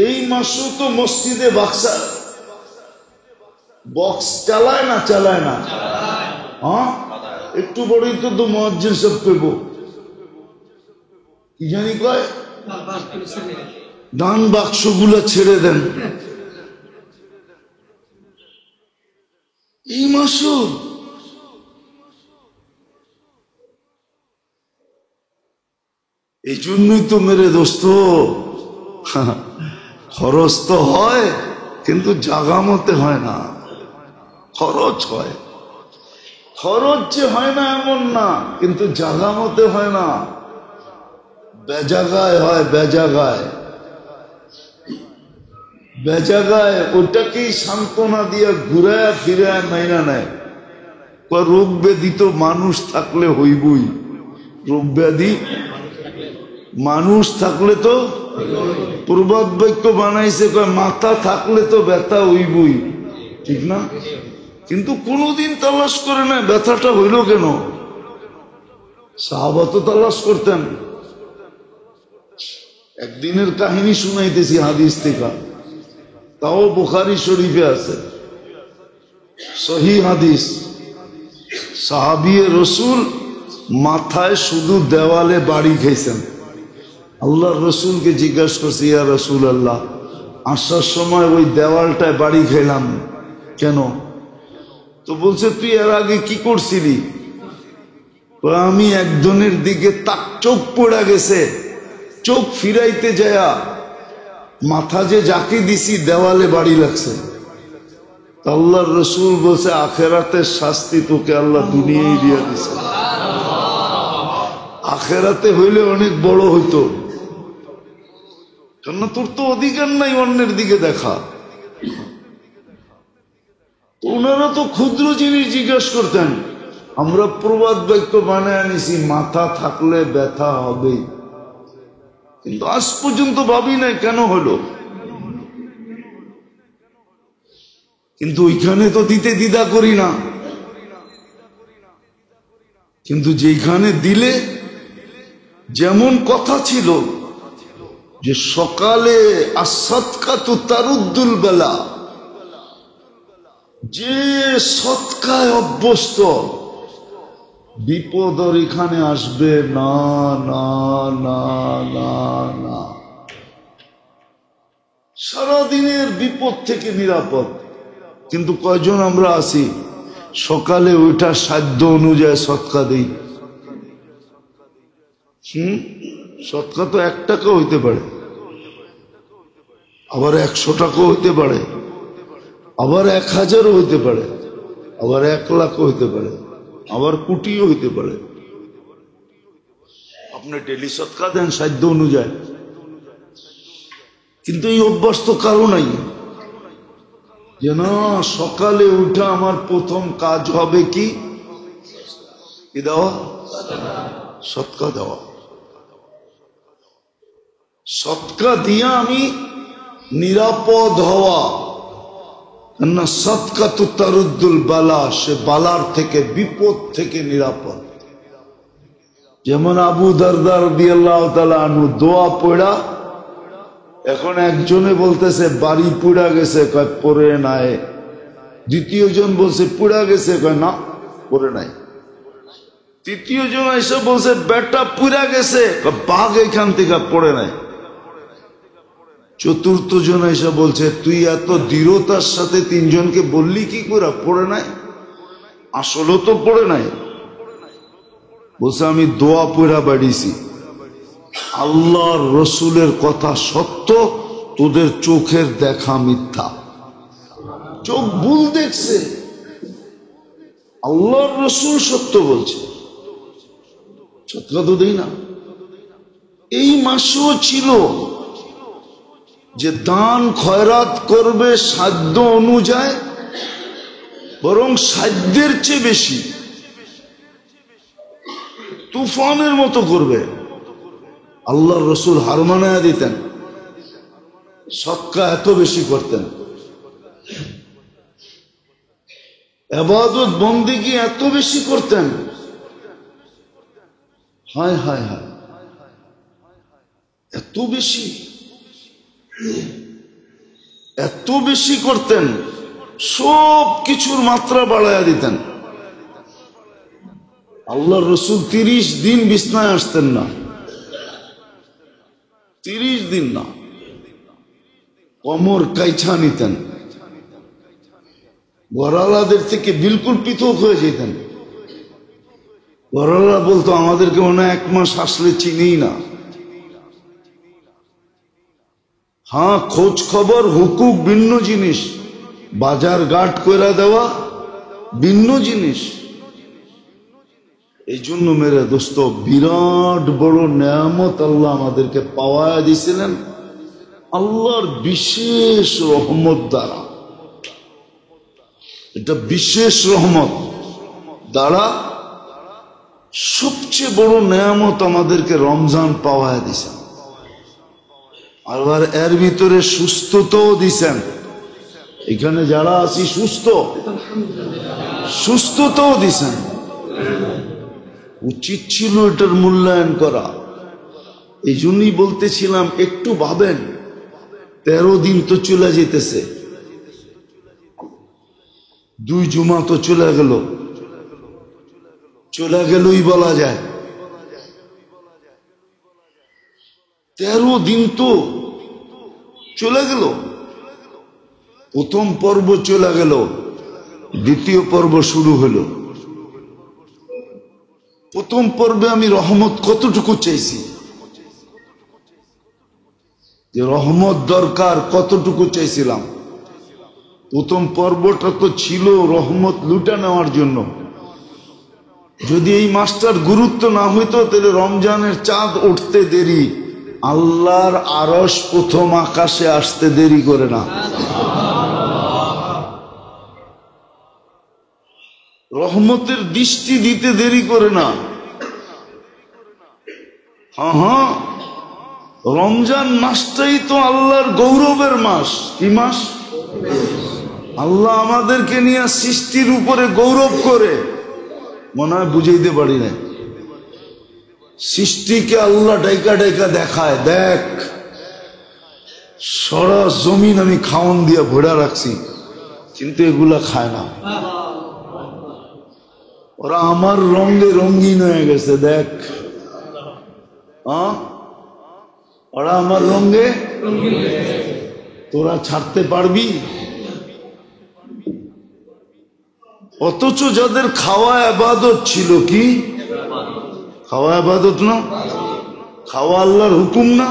এই মাসেও তো মসজিদে বক্স চালায় না, হ্যাঁ একটু বড়ই তো মুয়াজ্জিন সব কইব কি জানি কয়, দান বাক্সগুলো ছেড়ে দেন। এই মাসও এই জন্যই তো মেরে দোস্ত, খরচ তো হয় কিন্তু জাগা মতে হয় না। খরচ হয়, খরচ যে হয় না এমন না, কিন্তু জাগা মতে হয় না, বেজাগায় হয়, বেজাগায় ওটাকেই সান্ত্বনা দিয়ে ঘুরায় ফিরায় মাইনা নেয়। রোগ ব্যাধি তো মানুষ থাকলে হইবই, রোগ ব্যাধি মানুষ থাকলে তো, প্রবাদ বাক্য বানাইছে কয় মাথা থাকলে তো ব্যথা হইবই, ঠিক না? কিন্তু কোনদিন তালাশ করে না ব্যথাটা হইল কেন। সাহাবা তো তালাশ করতেন। একদিনের কাহিনী শুনাইতেছি হাদিস থেকে, তাও বুখারী শরীফে আছে, সহিহ হাদিস। সাহাবিয়ে রসুল মাথায় শুধু দেওয়ালে বাড়ি খাইছেন। আল্লাহর রসুলকে জিজ্ঞাসা করছে, ইয়া রসুল আল্লাহ, আসার সময় ওই দেওয়ালটায় বাড়ি খাইলাম কেন? তো বলছে, তুই এর আগে কি করছিলি? আমি একজনের দিকে তাক চোখ পড়ে গেছে, চোখ ফিরাইতে যায়া মাথা যে যাকে দিছি দেওয়ালে বাড়ি লাগছে। আল্লাহর রসুল বলছে, আখেরাতের শাস্তি তোকে আল্লাহ দুনিয়ায় দিয়ে দিছে, আখেরাতে হইলে অনেক বড় হইতো, কেন তোর তো অধিকার নাই অন্যের দিকে দেখা। ওনারা তো ক্ষুদ্র জিনিস জিজ্ঞাসা করতেন, আমরা প্রবাদ বাক্য বানায় আনিছি মাথা থাকলে ব্যথা হবে, কিন্তু আজ পর্যন্ত ভাবি নাই কেন হলো। কিন্তু ওইখানে তো দিতে দ্বিধা করি না, কিন্তু যেখানে দিলে, যেমন কথা ছিল যে সকালে আসৎকাতু তারুদ্দুল বেলা, যে সৎকায় অভ্যস্ত বিপদ আর এখানে আসবে না না না না না। সারাদিনের বিপদ থেকে নিরাপদ। কিন্তু কয়জন আমরা আছি সকালে ওইটা সাধ্য অনুযায়ী সৎকা দেই? সৎকা তো 1 টাকা হইতে পারে, আবার 100 টাকা হইতে পারে, আবার 1000ও হইতে পারে, আবার 1 লাখ হইতে পারে, আবার কোটিও হইতে পারে। আপনি ডেলি সৎকা দেন সাধ্য অনুযায়ী, কিন্তু এই অভ্যাস তো কারো নাই যে না সকালে উঠা আমার প্রথম কাজ হবে কি দেওয়া, সৎকা দেওয়া। সৎকা দিয়া আমি নিরাপদ হওয়া, না সৎকা তো তারুদ্দুল বালা, সে বালার থেকে বিপদ থেকে নিরাপদ। যেমন আবু দারদা রাদিয়াল্লাহু তাআলা আনহু দোয়া পড়া, এখন একজনে বলতেছে বাড়ি পুড়া গেছে, কয় পড়ে নাই। দ্বিতীয় জন বলছে পুড়া গেছে, কয় না পড়ে নাই। তৃতীয় জন এসে বলছে বেটা পুড়া গেছে, বাঘ এখান থেকে পড়ে নাই। চতুর্থ জন এসে বলছে তুই এত দৃঢ়তার সাথে 3 জনকে বললি কি করে পড়ে নাই? আসলে তো পড়ে নাই। বলছে আমি দোয়া পড়া বাড়িছি, আল্লাহর রসুলের কথা সত্য, তোদের চোখের দেখা মিথ্যা। চোখ ভুল দেখছে, আল্লাহর রসুল সত্য বলছে, সত্যি তো দেই না। এই মাসেও ছিল যে দান খয়রাত করবে সাধ্য অনুযায়ী, বরং সাধ্যের চেয়ে বেশি, তুফানের মতো করবে। আল্লাহর রসুল হার মানায়া দিতেন, সদকা এত বেশি করতেন, ইবাদত বন্দেগী এত বেশি করতেন, হায় হায় হায়, এত বেশি, এত বেশি করতেন, সব কিছুর মাত্রা বাড়াইয়া দিতেন। আল্লাহর রসুল 30 দিন বিছনায় আসতেন না, 30 দিন না, কোমর কাইছা নিতেন, ঘরালাদের থেকে বিলকুল পৃথক হয়ে যেতেন। ঘরালা বলতো আমাদেরকে মনে হয় 1 মাস আসলে চিনেই না। হ্যাঁ, খোঁজ খবর হুকুক ভিন্ন জিনিস, বাজার ঘাট কইরা দেওয়া ভিন্ন জিনিস। এই জন্য মেরে দোস্ত, বিরাট বড় নেয়ামত আল্লাহ আমাদেরকে পাওয়া দিয়েছিলেন আল্লাহর বিশেষ রহমত দ্বারা। এটা বিশেষ রহমত দ্বারা সবচেয়ে বড় নেয়ামত আমাদেরকে রমজান পাওয়া দিয়েছেন। আবার এর ভিতরে সুস্থতাও দিছেন। এখানে যারা আছি সুস্থতাও দিছেন। উচিত ছিল এটার মূল্যায়ন করা। এই জন্যই বলতেছিলাম, একটু ভাবেন, 13 দিন তো চলে যেতেছে, 2 জুমা তো চলে গেল, চলে গেলই বলা যায়। 13 দিন তো চলে গেল। প্রথম পর্ব চলে গেল, দ্বিতীয় পর্ব শুরু হলো। প্রথম পর্বে আমি রহমত কতটুকু চাইছি, যে রহমত দরকার কতটুকু চাইছিলাম। প্রথম পর্বটা তো ছিল রহমত লুটা নেওয়ার জন্য। যদি এই মাসটার গুরুত্ব না হইতো, তাহলে রমজানের চাঁদ উঠতে দেরি, আল্লাহর আরশ প্রথম আকাশে আসতে দেরি করে না। রহমতের দৃষ্টি দিতে দেরি করে না। হ্যাঁ, রমজান মাসটাই তো আল্লাহর গৌরবের মাস। কি মাস? আল্লাহ আমাদেরকে নিয়ে সৃষ্টির উপরে গৌরব করে, মনে হয় বুঝাইতে পারি না। সৃষ্টিকে আল্লাহ ডাইকা ডাইকা দেখায়, দেখ সারা জমিন আমি খাওন দিয়া ভরা রাখছি, কিন্তু এগুলা খায় না। ওরা আমার রঙে রঙিন হয়ে গেছে, দেখ। ওরা আমার রঙে, তোরা ছাড়তে পারবি? অথচ যাদের খাওয়া ইবাদত ছিল, কি খাওয়া ইবাদত না? খাওয়া আল্লাহর হুকুম না?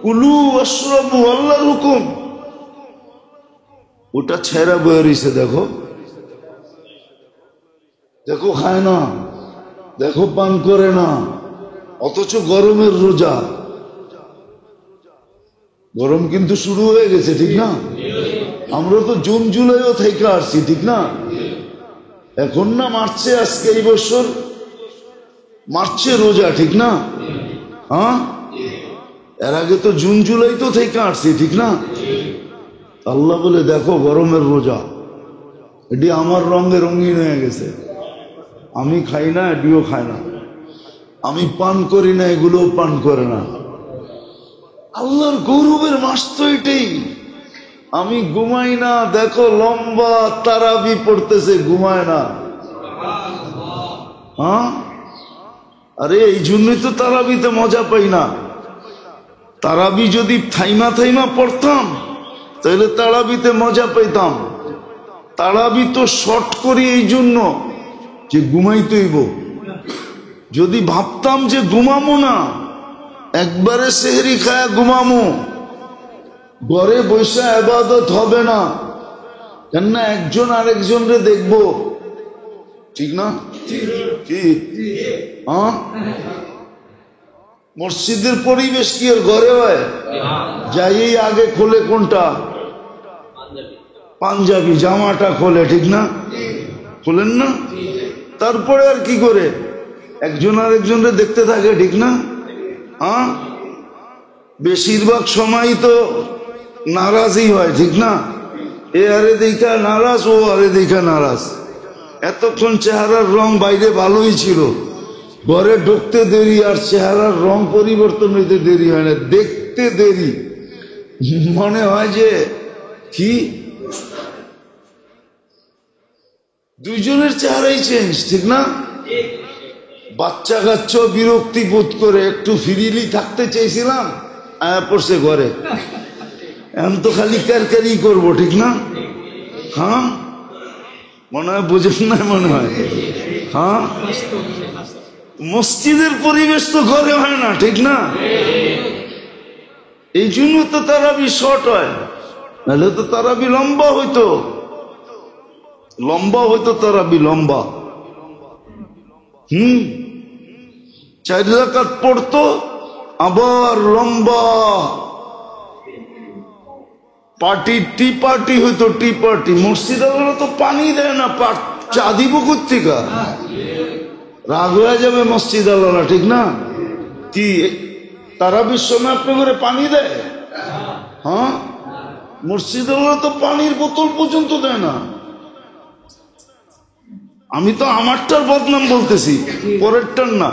কুলু ওয়াশরাবু আল্লাহর হুকুম। ওটা ছেঁড়া বয়ে রইছে, দেখো দেখো, খায় না, দেখো পান করে না। অথচ গরমের রোজা, গরম কিন্তু শুরু হয়ে গেছে, ঠিক না? আমরা তো জুন জুলাইও থেকে আসছি, ঠিক না? এখন না মার্চে, আজকে এই বছর মার্চে রোজা, ঠিক না? হ্যাঁ, এর আগে তো জুন জুলাই তো থেকে আসছি, ঠিক না? আল্লাহ বলে দেখো গরমের রোজা, এটি আমার রঙে রঙিন হয়ে গেছে। আমি খাই না, এটিও খায় না। আমি পান করি না, এগুলোও পান করে না। আল্লাহর গৌরবের মাস তো এটাই। আমি ঘুমাই না, দেখো লম্বা তারাবি পড়তেছে, ঘুমায় না। হ্যাঁ, আরে এই জন্যই তো তারাবিতে মজা পাই না। তারাবি যদি থাইমা থাইমা পড়তাম, তাহলে তারাবিতে মজা পাইতাম। তারাবি তো শর্ট করি এই জন্য যে ঘুমাইতেইব। যদি ভাবতাম যে ঘুমামো না, একবারে সেহরি খায়া ঘুমামো, ঘরে বৈশা ইবাদত হবে না, কেননা একজন আরেকজনরে দেখবো, ঠিক না? কি মসজিদের পরিবেশ কি আর ঘরে হয়? যাই আগে খোলে কোনটা? পাঞ্জাবি জামাটা খোলে, ঠিক না? খোলেন না? তারপরে আর কি করে একজন আর একজনের দেখতে থাকে, ঠিক না? বেশিরভাগ সময় তো নারাজই হয়, ঠিক না? এ আরে দেখা নারাজ, ও আরে দেখা নারাজ। এতক্ষণ চেহারার রং বাইরে ভালোই ছিল, ঘরে ঢুকতে দেরি আর চেহারার রং পরিবর্তন হইতে দেরি হয় না, দেখতে দেরি। মনে হয় যে কি দুইজনের চেহারাই চেঞ্জ, ঠিক না? বাচ্চা কাচ্চা বিরক্তি বোধ করে একটু ফ্রিলি থাকতে চেয়েছিলাম, আয়া পড়ছে ঘরে, এখন তো খালি ক্যারক্যারি করবো, ঠিক না? মনে হয় বুঝেন না? মনে হয় মসজিদের পরিবেশ তো ঘরে হয় না, ঠিক না? এই জন্য তো তারাবি শর্ট হয়, নাহলে তো তারাবি লম্বা হইতো, তারাবি লম্বা। 4 রাকাত পড়তো, আবার লম্বা পার্টি, টি পার্টি হইতো, টি পার্টি। মসজিদে তো পানি দেয় না, চা দিব কোত্থেকে? রাগ হয়ে যাবে মসজিদ আল্লাহ, ঠিক না? কি তারাবির সময় আপনি করে পানি দেয়? মসজিদ আল্লাহ তো পানির বোতল পর্যন্ত দেয় না। আমি তো আমারটার বদনাম বলতেছি, পরেরটার না।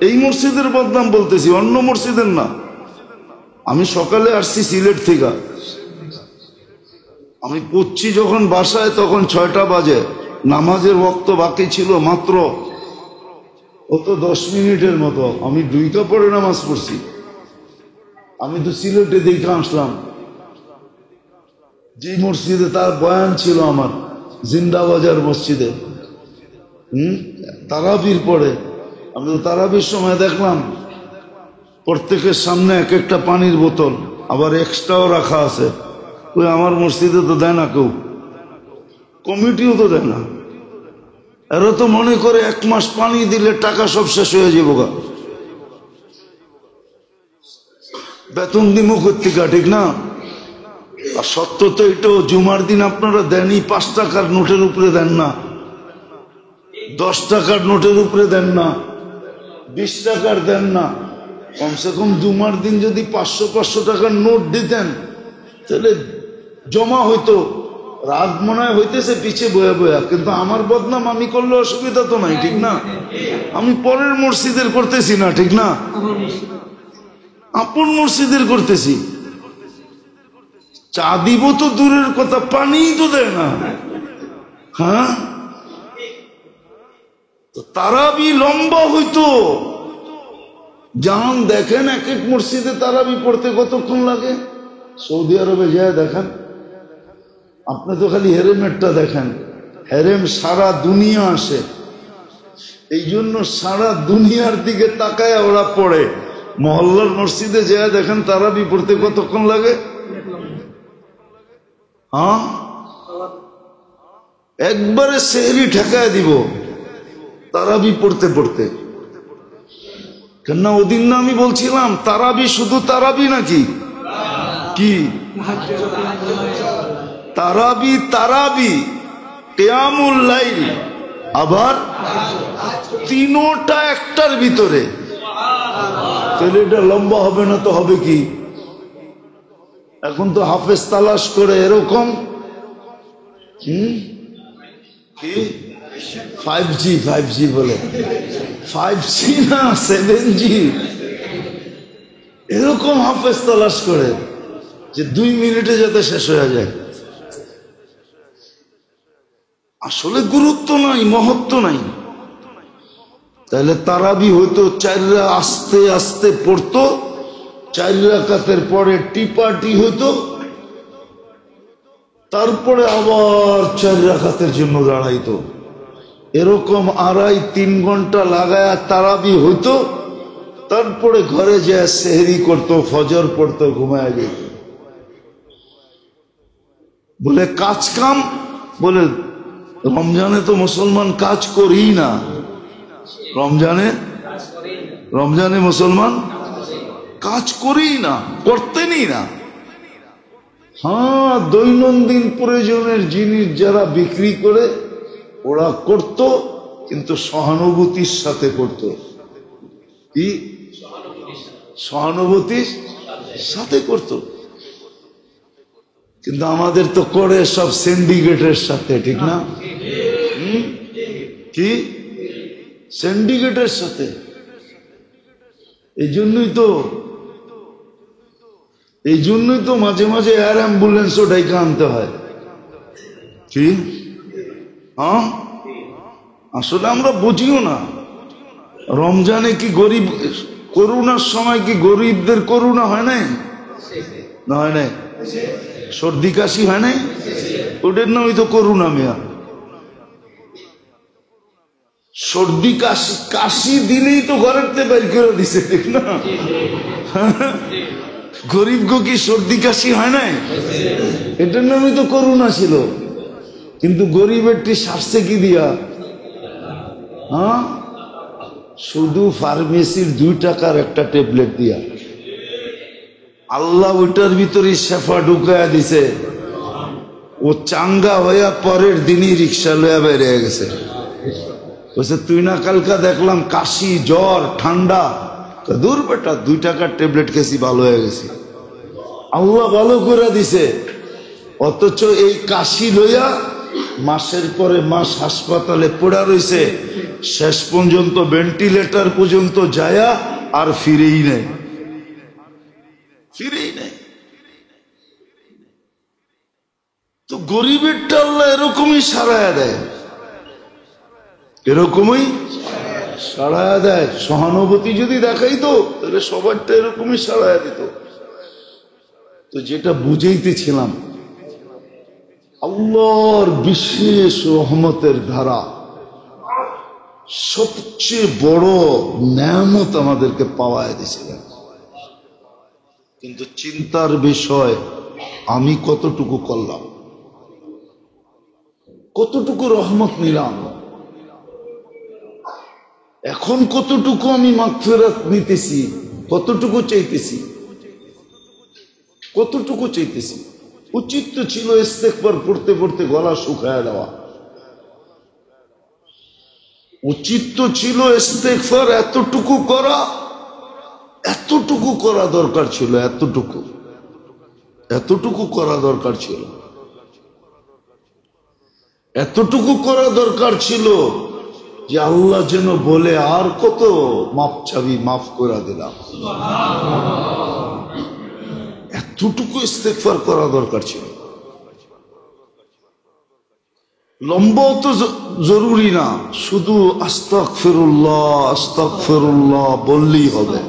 এই মসজিদের বদনাম বলতেছি, অন্য মসজিদের না। আমি সকালে আসছি সিলেট থেকে, আমি পড়ছি যখন বাসায় তখন 6টা বাজে, নামাজের ওয়াক্ত বাকি ছিল মাত্র অত 10 মিনিটের মতো। আমি 2টা পরে নামাজ পড়ছি। আমি তো সিলেটে দেখে আসলাম, যে মসজিদে তার বয়ান ছিল আমার, জিন্দাবাজার মসজিদে, তারাবির পরে। আমি তো তারাবির সময় দেখলাম প্রত্যেকের সামনে এক একটা পানির বোতল, আবার এক্সট্রাও রাখা আছে। ওই আমার মসজিদে তো দেয় না কেউ, কমিটিও তো দেয় না। এরা তো মনে করে 1 মাস পানি দিলে টাকা সব শেষ হয়ে যাবো, বেতন দিমু কর্তিকা, ঠিক না? আর সত্য তো এটাও, জুমার দিন আপনারা দেনই 5 টাকার নোটের উপরে দেন না, 10 টাকার নোটের উপরে দেন না, 20 টাকার দেন না। কমসে কম জুমার দিন যদি 500 টাকার নোট দিতেন তাহলে জমা হইতো। রাগ মনে হয় হইতেছে পিছে বয়া বয়া, কিন্তু আমার বদনাম আমি করলে অসুবিধা তো নাই, ঠিক না? আমি পরের মসজিদের করতেছি না, ঠিক না? আপন মসজিদের করতেছি। চা দিব তো দূরের কথা, পানিই তো দেয় না। তারাবি লম্বা হইতো। যান দেখেন এক এক মসজিদে তারাবি পড়তে কতক্ষণ লাগে। সৌদি আরবে যায় দেখেন, আপনি তো খালি হেরেমেরটা দেখেন, হেরেম সারা দুনিয়া আসে, এই জন্য সারা দুনিয়ার দিকে তাকায় ওরা পড়ে। মহল্লার মসজিদে যায় দেখেন তারাবি পড়তে কতক্ষণ লাগে। একবারে সেহরি ঠেকায় দিব তারাবি পড়তে পড়তে। কেননা ওদিন না আমি বলছিলাম তারাবি শুধু তারাবি নাকি? কি তারাবি? তারাবি কিয়ামুল লাইল, আবার তিনোটা একটার ভিতরে। তাহলে এটা লম্বা হবে না তো হবে কি? এখন তো হাফেজ তালাশ করে এরকম কি 5G বলে, 5G না 7G, এরকম হাফেজ তালাশ করে যে 2 মিনিটে যাতে শেষ হয়ে যায়। আসলে গুরুত্ব নাই, মহত্ব নাই। তাহলে তারাবি হইতো 4 আস্তে আস্তে পড়তো, 4 রাকাতের পরে টিপাটি হইতো, তারপরে আবার 4 রাকাতের জন্য দাঁড়াইতো। এরকম 2.5-3 ঘন্টা লাগায় তারাবি হইতো। তারপরে ঘরে যায় সেহরি করতো, ফজর পড়তো, ঘুমায় যেত। বলে কাজ কাম, বলে রমজানে তো মুসলমান কাজ করেই না। রমজানে মুসলমান কাজ করেই না, করতেনই না। হ্যাঁ, দৈনন্দিন প্রয়োজনের জিনিস যারা বিক্রি করে ওরা করত, কিন্তু সহানুভূতির সাথে করত। কি সহানুভূতির সাথে করত? কিন্তু আমাদের তো করে সব সিন্ডিকেটের সাথে, ঠিক না? কি সিন্ডিকেটের সাথে? এই জন্যই তো মাঝে মাঝে এয়ার অ্যাম্বুলেন্সও ডাইকা আনতে হয়। কি হ্যাঁ, আসলে আমরা বুঝিও না। রমজানে কি গরিব, করোনার সময় কি গরিবদের করোনা হয় নাই? না হয় নাই? সর্দি কাশি হয় নাই? ওটার নামই তো করোনা মেয়া। সর্দি কাশি দিলেই তো ঘরের তে বের করে দিছে, ঠিক না? গরিব গো কি সর্দি কাশি হয় নাই? এটার নামই তো করোনা ছিল। কিন্তু গরিবেরটি সারছে কি দিয়া? হ্যাঁ, শুধু ফার্মেসির 2 টাকার একটা ট্যাবলেট দিয়া। আল্লাহ ওইটার ভিতরে শেফা ঢুকায়া দিছে। ও চাঙ্গা হইয়া পরের দিনই রিক্সা লইয়া বেরিয়ে গেছে। বলছে তুই না কালকা দেখলাম কাশি, জ্বর, ঠান্ডা। দূর বেটা, 2 টাকার ট্যাবলেট খেয়েছি, ভালো হয়ে গেছি। আল্লাহ ভালো করে দিছে। অথচ এই কাশি লইয়া মাসের পরে মাস হাসপাতালে পড়া রইছে, শেষ পর্যন্ত ভেন্টিলেটর পর্যন্ত যায়া আর ফিরেই নেই। তো গরিবেরটা আল্লাহ এরকমই সারায়া দেয়, এরকমই সারায়া দেয়। সহানুভূতি যদি দেখাইতো তাহলে সবারটা এরকমই সারায়া দিত। তো যেটা বুঝাইতেছিলাম, আল্লাহর বিশেষ রহমতের ধারা, সবচেয়ে বড় নেয়ামত আমাদেরকে পাওয়ায় দিয়েছিলেন। কিন্তু চিন্তার বিষয়, আমি কতটুকু করলাম, কতটুকু রহমত নিলাম, এখন কতটুকু আমি মাগফিরাত নিতেছি, কতটুকু চাইতেছি। উচিত তো ছিল ইস্তেগফার পড়তে পড়তে গলা শুকায় দেওয়া। উচিত তো ছিল ইস্তেগফার এতটুকু করা দরকার ছিল, এতটুকু করা দরকার ছিল যে আল্লাহ যেন বলে আর কত মাফ চাবি, মাফ করে দিলাম। এতটুকু ইস্তেগফার করা দরকার ছিল। লম্বাও তো জরুরি না, শুধু আস্তাগফিরুল্লাহ বললেই হবে।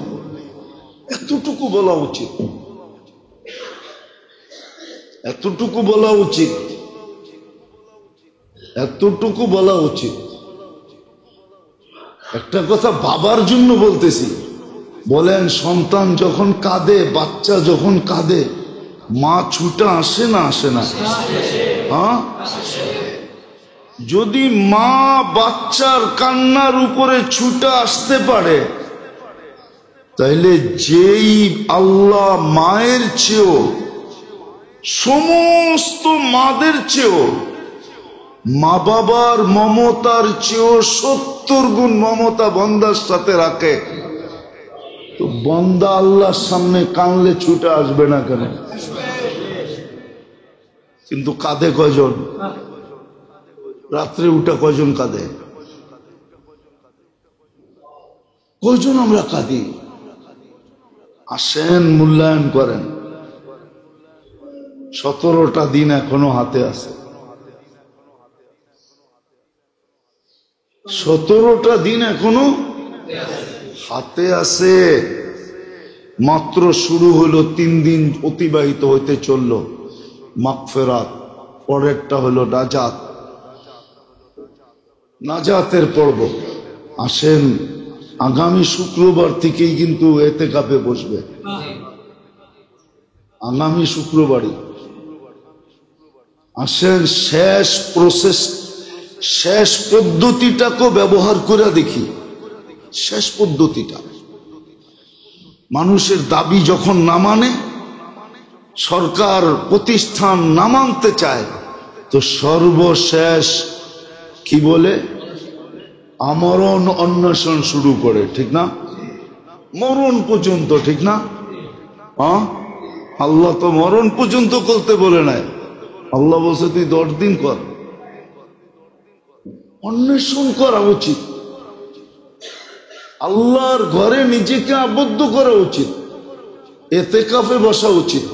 এতটুকু বলা উচিত। একটা কথা বাবার জন্য বলতেছি, বলেন সন্তান যখন কাঁদে, বাচ্চা যখন কাঁদে, মা ছুটা আসে না? হ্যাঁ, যদি মা বাচ্চার কান্নার উপরে ছুটা আসতে পারে, তাইলে যেই আল্লাহ মায়ের চেয়েও, সমস্ত মাদের চেয়েও, মা বাবার মমতার চেয়েও 70 গুণ মমতা বন্দার সাথে রাখে, তো বন্দা আল্লাহর সামনে কানলে ছুটে আসবে না কেন? কিন্তু কাঁদে কয়জন? রাত্রে উঠা কয়জন কাঁদে? কয়জন আমরা কাঁদি? আসেন, মূল্যায়ন করেন। 17টা দিন এখনো হাতে আছে। 17টা দিন এখনো হাতে আছে। মাত্র শুরু হলো, 3 দিন অতিবাহিত হইতে চলল মাগফিরাত, পরেরটা হলো নাজাতের পর্ব। আসেন, আগামী শুক্রবার থেকেই কিন্তু এতেকাফে বসবে, আগামী শুক্রবারই। আসেন, শেষ প্রসেস শেষ পদ্ধতিটাকে ব্যবহার করে দেখি। শেষ পদ্ধতিটা, মানুষের দাবি যখন না মানে, সরকার প্রতিষ্ঠান না মানতে চায়, তো সর্বশেষ কি বলে, আমরণ অন্বেষণ শুরু করে, ঠিক না? মরণ পর্যন্ত, ঠিক না? আল্লাহ তো মরণ পর্যন্ত করতে বলে নাই। আল্লাহ বলছে তুই 10 দিন কর, অন্বেষণ করা উচিত। আল্লাহর ঘরে নিজেকে আবদ্ধ করা উচিত, এতেকাফে বসা উচিত।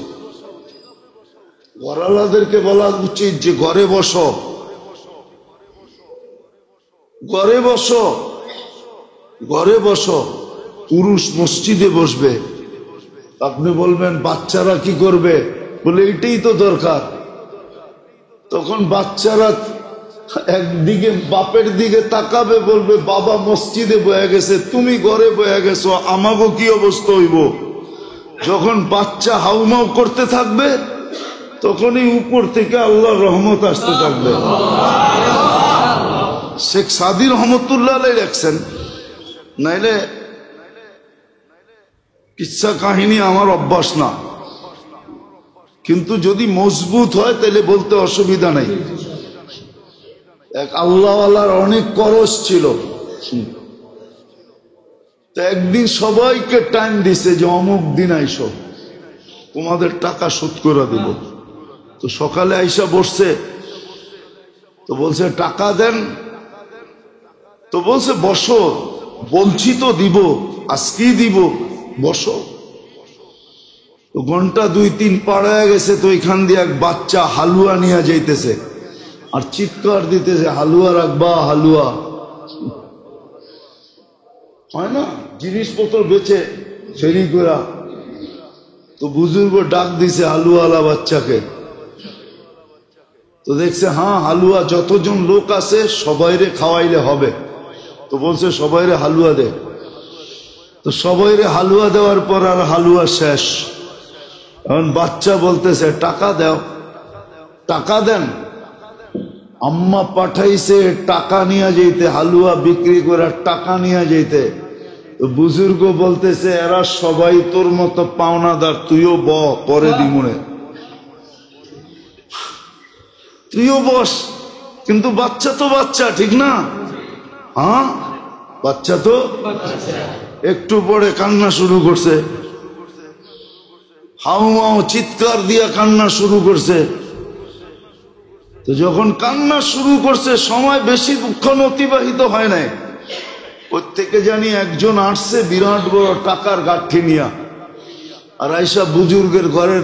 ঘরালাদেরকে বলা উচিত যে ঘরে বসো, ঘরে বসো, ঘরে বসো। পুরুষ মসজিদে বসবে। আপনি বলবেন বাচ্চারা কি করবে, বলে এটাই তো দরকার। তখন বাচ্চারা একদিকে বাপের দিকে তাকাবে, বলবে বাবা মসজিদে বয়ে গেছে, তুমি ঘরে বয়ে গেছো, আমাকে কি অবস্থা হইব? যখন বাচ্চা হাউমাউ করতে থাকবে, তখনই উপর থেকে আল্লাহর রহমত আসতে থাকবে। শেখ সাদি রহমতুল্লাহ আলাইহি লেখছেন, নাইলে কিচ্ছা কাহিনী আমার অভ্যাস না, কিন্তু যদি মজবুত হয় তাহলে বলতে অসুবিধা নাই। এক আল্লাহওয়ালার অনেক করজ ছিল, তো একদিন সবাইকে টাইম দিছে যে অমুক দিন আইসো, তোমাদের টাকা শোধ করে দিব। তো সকালে আইসা বসছে, তো বলছে টাকা দেন, তো বলছে বসো, বলছি তো দিব, আজকেই দিব, বসো। তো ঘন্টা 2-3 পার হয়ে গেছে, তো এখান দিয়ে এক বাচ্চা হালুয়া নিয়ে যাইতেছে আর চিৎকার দিতেছে, হালুয়া রাখবা, হালুয়া। হয় না, জিনিসপত্র বেচে ফেরি করা। তো বুজুর্গ ডাক দিছে হালুয়ালা বাচ্চাকে, তো দেখছে হ্যাঁ হালুয়া যতজন লোক আছে সবাইরে খাওয়াইলে হবে। তো বলছে সবাইরে হালুয়া দে। তো সবাইরে হালুয়া দেওয়ার পর আর হালুয়া শেষ। এখন বাচ্চা বলতেছে টাকা দাও, টাকা দেন। আম্মা পাঠাইছে টাকা নিয়ে যেতে, হালুয়া বিক্রি করে টাকা নিয়ে যেতে। তো বুজুর্গ বলতেছে এরা সবাই তোর মতো পাওনাদার, তুইও পরে দিমুনে, তুইও বস। কিন্তু বাচ্চা তো বাচ্চা, ঠিক না? হ্যাঁ, বাচ্চা তো। একটু পরে কান্না শুরু করছে, হাউমাউ চিৎকার দিয়া কান্না শুরু করছে। তো যখন কান্না শুরু করছে, সময় বেশিক্ষণ অতিবাহিত হয় নাই, প্রত্যেকে জানি একজন আসছে বিরাট বড় টাকার গাঠি নিয়া, আর আইসা বুজুর্গের ঘরের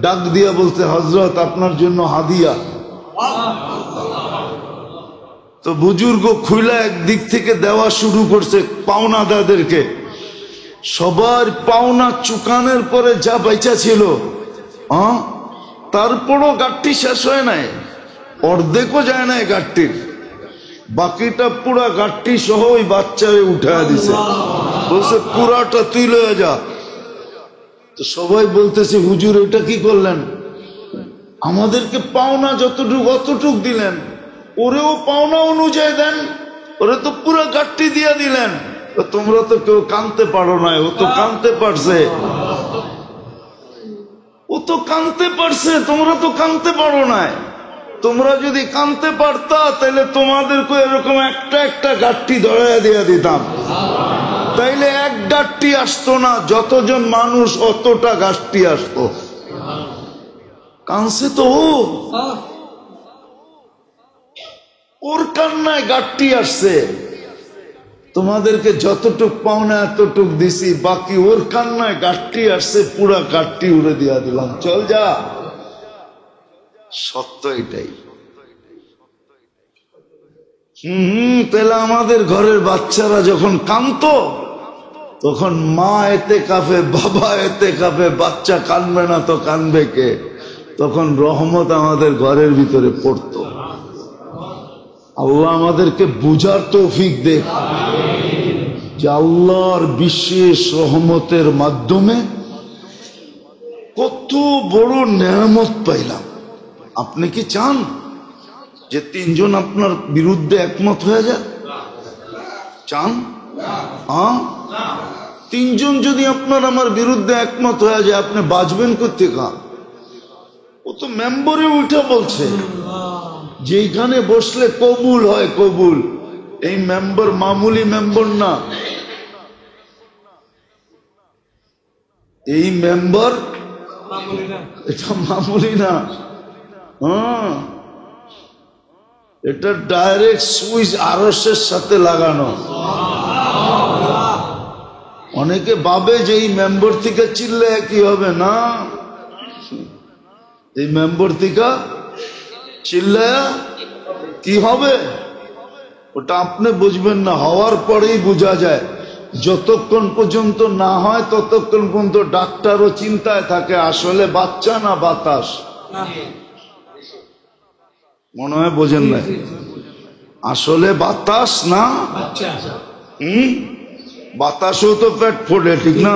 ডাক দিয়া বলছে হযরত আপনার জন্য হাদিয়া। তো বুজুর্গ খুইলা একদিক থেকে দেওয়া শুরু করছে পাওনাদারদেরকে। সবার পাওনা চুকানের পরে যা বেচা ছিল, তারপরও গাঠটি শেষ হয় নাই, অর্ধেকও যায় নাই গাঠটির। বাকিটা পুরা গাঠটি সহ ওই বাচ্চারে উঠায় দিছে, বলছে পুরাটা তুই লয়ে যা। তো সবাই বলতেছে হুজুর এটা কি করলেন? আমাদেরকে পাওনা যতটুক অতটুক দিলেন, ওরেও পাওনা অনুযায়ী দেন, ওরে তো পুরা গাঠটি দিয়ে দিলেন। তোমরা তো কেউ কানতে পারো নাই, ও তো কানতে পারছে, ও তো কানতে পারছে, তোমরা তো কানতে পারো নাই। তোমরা যদি কানতে পারতা তাহলে তোমাদেরকে এরকম একটা একটা গাঠটি ধরাইয়া দিয়ে দিতাম, তাইলে এক গাঠটি আসতো না, যতজন মানুষ অতটা গাঠটি আসতো। কানছে তো ওর কান্নায় গাঠটি আসছে। তোমাদেরকে যতটুক পাওনা এতটুক দিছি, বাকি ওর কান্নায় গাঠটি আসছে, পুরা গাঠটি উড়ে দিয়া দিলাম, চল যা। সত্য এটাই। তাহলে আমাদের ঘরের বাচ্চারা যখন কাঁদতো, তখন মা এতে কাঁপে, বাবা এতে কাঁপে, বাচ্চা কাঁদবে না তো কাঁদবে কে? তখন রহমত আমাদের ঘরের ভিতরে পড়তো। আল্লাহ আমাদেরকে বুঝার তৌফিক দেখ যে আল্লাহর বিশেষ রহমতের মাধ্যমে কত বড় নেয়ামত পাইলাম। আপনি কি চান যে তিনজন আপনার বিরুদ্ধে একমত হয়ে যায়? চান? তিনজন যদি আপনার আমার বিরুদ্ধে একমত হয়ে যায়, আপনি বাঁচবেন কোত্থেকে? ও তো মেম্বরে উঠে বলছে যেখানে বসলে কবুল হয় কবুল। এই মেম্বার মামুলি মেম্বার না, এই মেম্বার এটা মামুলি না। এটা ডাইরেক্ট সুইচ আরশের সাথে লাগানো। অনেকে ভাবে যে এই মেম্বার থেকে চিল্লে কি হবে না, এই মেম্বার থেকে চিল্লে কি হবে ওটা আপনি বুঝবেন না, হওয়ার পরেই বোঝা যায়। যতক্ষণ পর্যন্ত না হয় ততক্ষণ পর্যন্ত ডাক্তারও চিন্তায় থাকে আসলে বাচ্চা না বাতাস। মনে হয় বোঝেন না, আসলে বাতাস না বাতাসও তো পেট ফোড়ে, ঠিক না?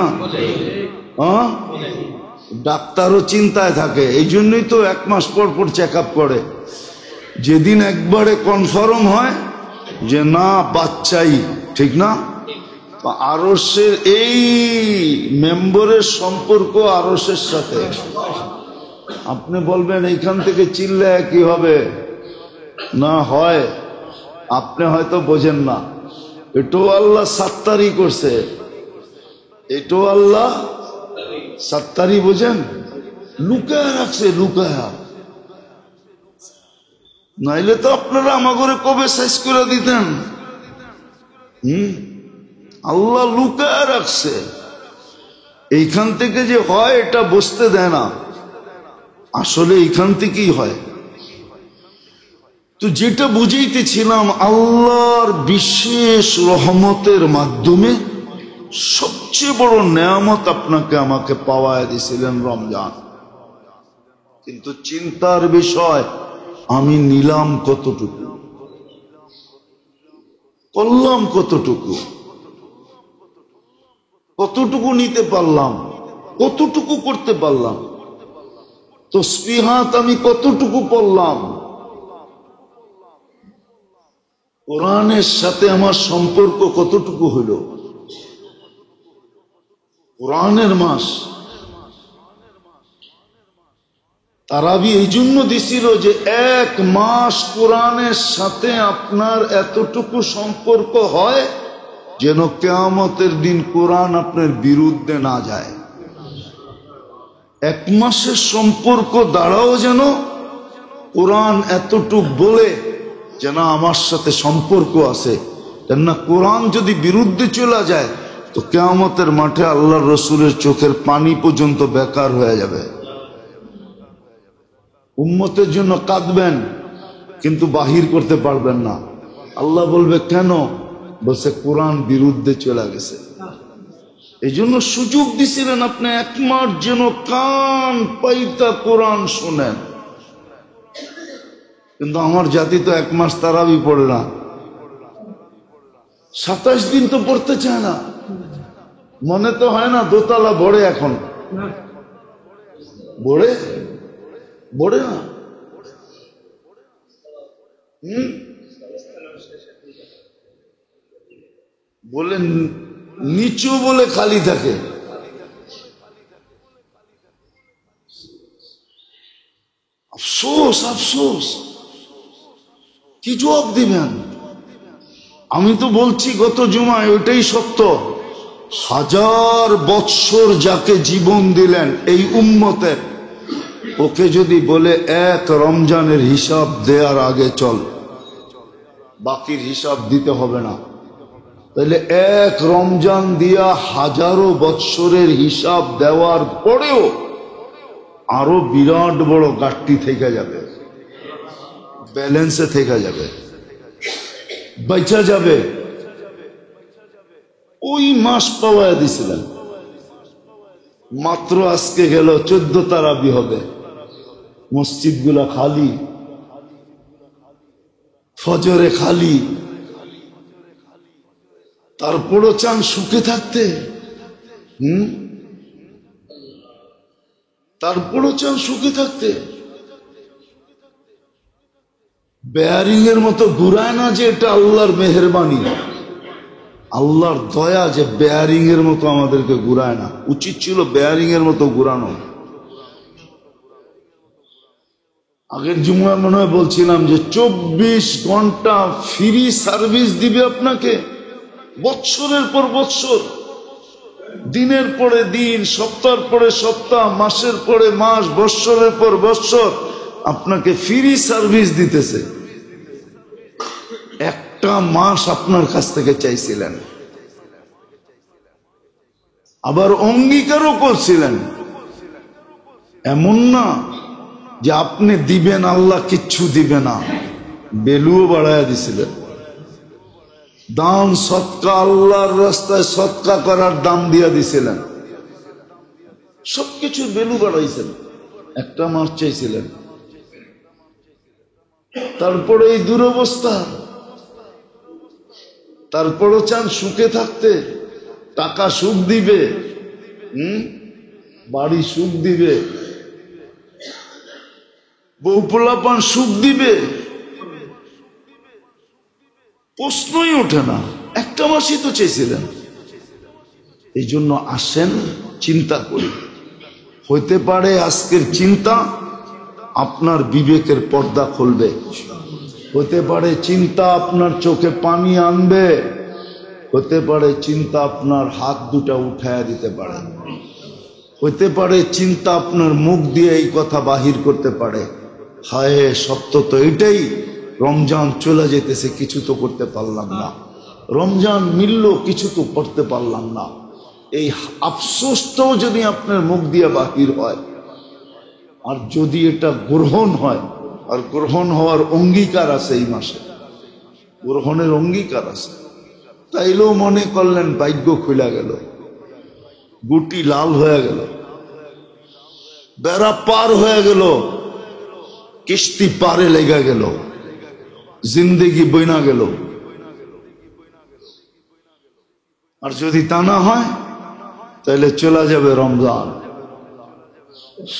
ডাক্তারও চিন্তায় থাকে, এই জন্যই তো 1 মাস পর পর চেক আপ করে। যেদিন একবারে কনফার্ম হয় যে না বাচ্চাই, ঠিক না? আরশের এই মেম্বরের সম্পর্ক আরশের সাথে। আপনি বলবেন এইখান থেকে চিল্লে কি হবে না হয়, আপনি হয়তো বোঝেন না। এটাও আল্লাহ সাত্তারি করছে, এটাও আল্লাহ সাত্তারি, বোঝেন? লুকায় রাখছে, লুকায়া। নাইলে তো আপনারা আমাগরে কবে শেষ করে দিতেন। আল্লাহ লুকায় রাখছে, এইখান থেকে যে হয় এটা বুঝতে দেয় না, আসলে এইখান থেকেই হয়। তো যেটা বুঝাইতেছিলাম, আল্লাহর বিশেষ রহমতের মাধ্যমে সবচেয়ে বড় নেয়ামত আপনাকে আমাকে পাওয়ায় দিয়েছিলেন রমজান। কিন্তু চিন্তার বিষয়, আমি নিলাম কতটুকু, করলাম কতটুকু, কতটুকু নিতে পারলাম, কতটুকু করতে পারলাম, তাসবিহাত আমি কতটুকু পড়লাম, কোরআনের সাথে আমার সম্পর্ক কতটুকু হইল। কোরআনের মাস, তারাবি এই জন্য দিছিল যে 1 মাস কোরআনের সাথে আপনার এতটুকু সম্পর্ক হয় যেন কিয়ামতের দিন কোরআন আপনার বিরুদ্ধে না যায়। 1 মাসের সম্পর্ক দ্বারাও যেন কোরআন এতটুক বলে যেন আমার সাথে সম্পর্ক আছে। কেননা কোরআন যদি বিরুদ্ধে চলে যায় তো কিয়ামতের মাঠে আল্লাহর রসুলের চোখের পানি পর্যন্ত বেকার হয়ে যাবে। উম্মতের জন্য কাঁদবেন কিন্তু বাহির করতে পারবেন না। আল্লাহ বলবে কেন? বলছে কোরআন বিরুদ্ধে চলে গেছে। এই জন্য সুযোগ দিছিলেন আপনি 1 মাস যেন কান পাইতা কোরআন শোনেন। কিন্তু আমার জাতি তো 1 মাস তারাবি পড়ে না, 27 দিন তো পড়তে চায় না। মনে তো হয় না দোতলা বড়ে, এখন বড়ে বড়ে না। বলে নিচু বলে খালি থাকে। আফসোস আফসোস, কি জবাব দিবেন? আমি তো বলছি গত জুমায়, ওইটাই সত্য। 1000 বৎসর যাকে জীবন দিলেন এই উম্মতের, ওকে যদি বলে 1 রমজানের হিসাব দেওয়ার আগে চল, বাকির হিসাব দিতে হবে না, তাহলে 1 রমজান দিয়া 1000 বৎসরের হিসাব দেওয়ার পরেও আরো বিরাট বড় ঘাটতি থেকে যাবে, ব্যালেন্সে থেকে যাবে, বেঁচে যাবে। ওই মাস পাওয়া দিছিলেন, মাত্র আজকে গেল 14 তারাবি হবে, মসজিদ গুলা খালি, ফজরে খালি, তারপরও চান সুখে থাকতে। তারপরও চান সুখে থাকতে। বেয়ারিং এর মতো ঘুরায় না যে এটা আল্লাহর মেহেরবানি, আল্লাহর দয়া যে বেয়ারিং এর মতো আমাদেরকে ঘুরায় না। উচিত ছিল বেয়ারিং এর মতো ঘুরানো। আগের জুমায় মনে হয় বলছিলাম যে 24 ঘন্টা ফ্রি সার্ভিস দিবে আপনাকে, বৎসরের পর বৎসর, দিনের পরে দিন, সপ্তাহের পরে সপ্তাহ, মাসের পরে মাস, বৎসরের পর বৎসর আপনাকে ফ্রি সার্ভিস দিতেছে। একটা মাস আপনার কাছ থেকে চাইছিলেন, আবার অঙ্গীকারও করছিলেন। এমন না যে আপনি দিবেন আল্লাহ কিচ্ছু দিবে না, বেলুও বাড়াইয়া দিছিলেন। দান সৎকা, আল্লাহর রাস্তায় সৎকা করার দাম দিয়া দিছিলেন, সবকিছুর বেলু বাড়াইছেন, একটা মাস চাইছিলেন। তারপরে এই দুরবস্থা, তারপরও চান সুখে থাকতে। টাকা সুখ দিবে, বাড়ি সুখ দিবে, বউ পোলাপান সুখ দিবে, প্রশ্নই ওঠে না। একটা মাসই তো চেয়েছিলেন। এই জন্য আসেন চিন্তা করি। হইতে পারে আজকের চিন্তা আপনার বিবেকের পর্দা খুলবে, হতে পারে চিন্তা আপনার চোখে পানি আনবে, হতে পারে চিন্তা আপনার হাত দুটা উঠায়া দিতে পারে, হতে পারে চিন্তা আপনার মুখ দিয়ে এই কথা বাহির করতে পারে, হায় সত্য তো এটাই, রমজান চলে যেতেছে, কিছু তো করতে পারলাম না, রমজান মিলল, কিছু তো করতে পারলাম না। এই আফসোসটাও যদি আপনার মুখ দিয়ে বাহির হয়, আর যদি এটা গ্রহণ হয়, আর গ্রহণ হওয়ার অঙ্গীকার আছে, এই মাসে গ্রহণের অঙ্গীকার আছে, তাইলেও মনে করলেন ভাগ্য খুলে গেল, গুটি লাল হয়ে গেল, বেড়া পার হয়ে গেল, কিস্তি পারে লেগে গেল, জিন্দেগি বইনা গেল। আর যদি তা না হয় তাহলে চলে যাবে রমজান,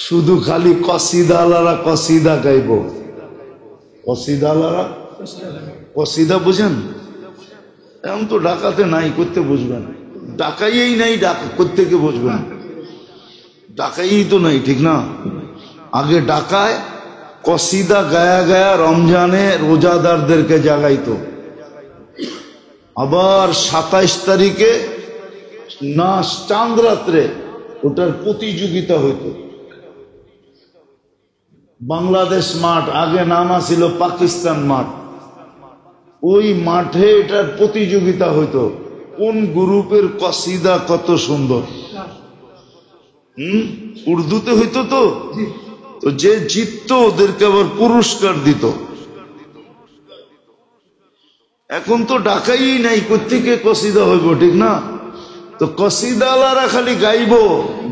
শুধু খালি কসিদালারা কসিদা গাইব। কসিদালারা কসিদা বুঝেন? এখন তো ডাকাতে নাই, করতে বুঝবেন, ডাকাইয়েই নাই, ডাকা করতে কে বুঝবেন, ডাকাই তো নাই, ঠিক না? আগে ডাকায় কসিদা গায়া গায়া রমজানে রোজাদারদেরকে জাগাইতো, আবার 27 তারিখে নাচ চাঁদ রাত্রে ওটার প্রতিযোগিতা হইতো। বাংলাদেশ মাঠ, আগে নাম ছিল পাকিস্তান মাঠ, ওই মাঠে এটার প্রতিযোগিতা হইতো, কোন গ্রুপের কসিদা কত সুন্দর। উর্দুতে হইতো তো, তো যে জিততো ওদেরকে আবার পুরস্কার দিত। এখন তো ডাকাই নাই, কোত্থেকে কসিদা হইব, ঠিক না? তো কসিদালারা খালি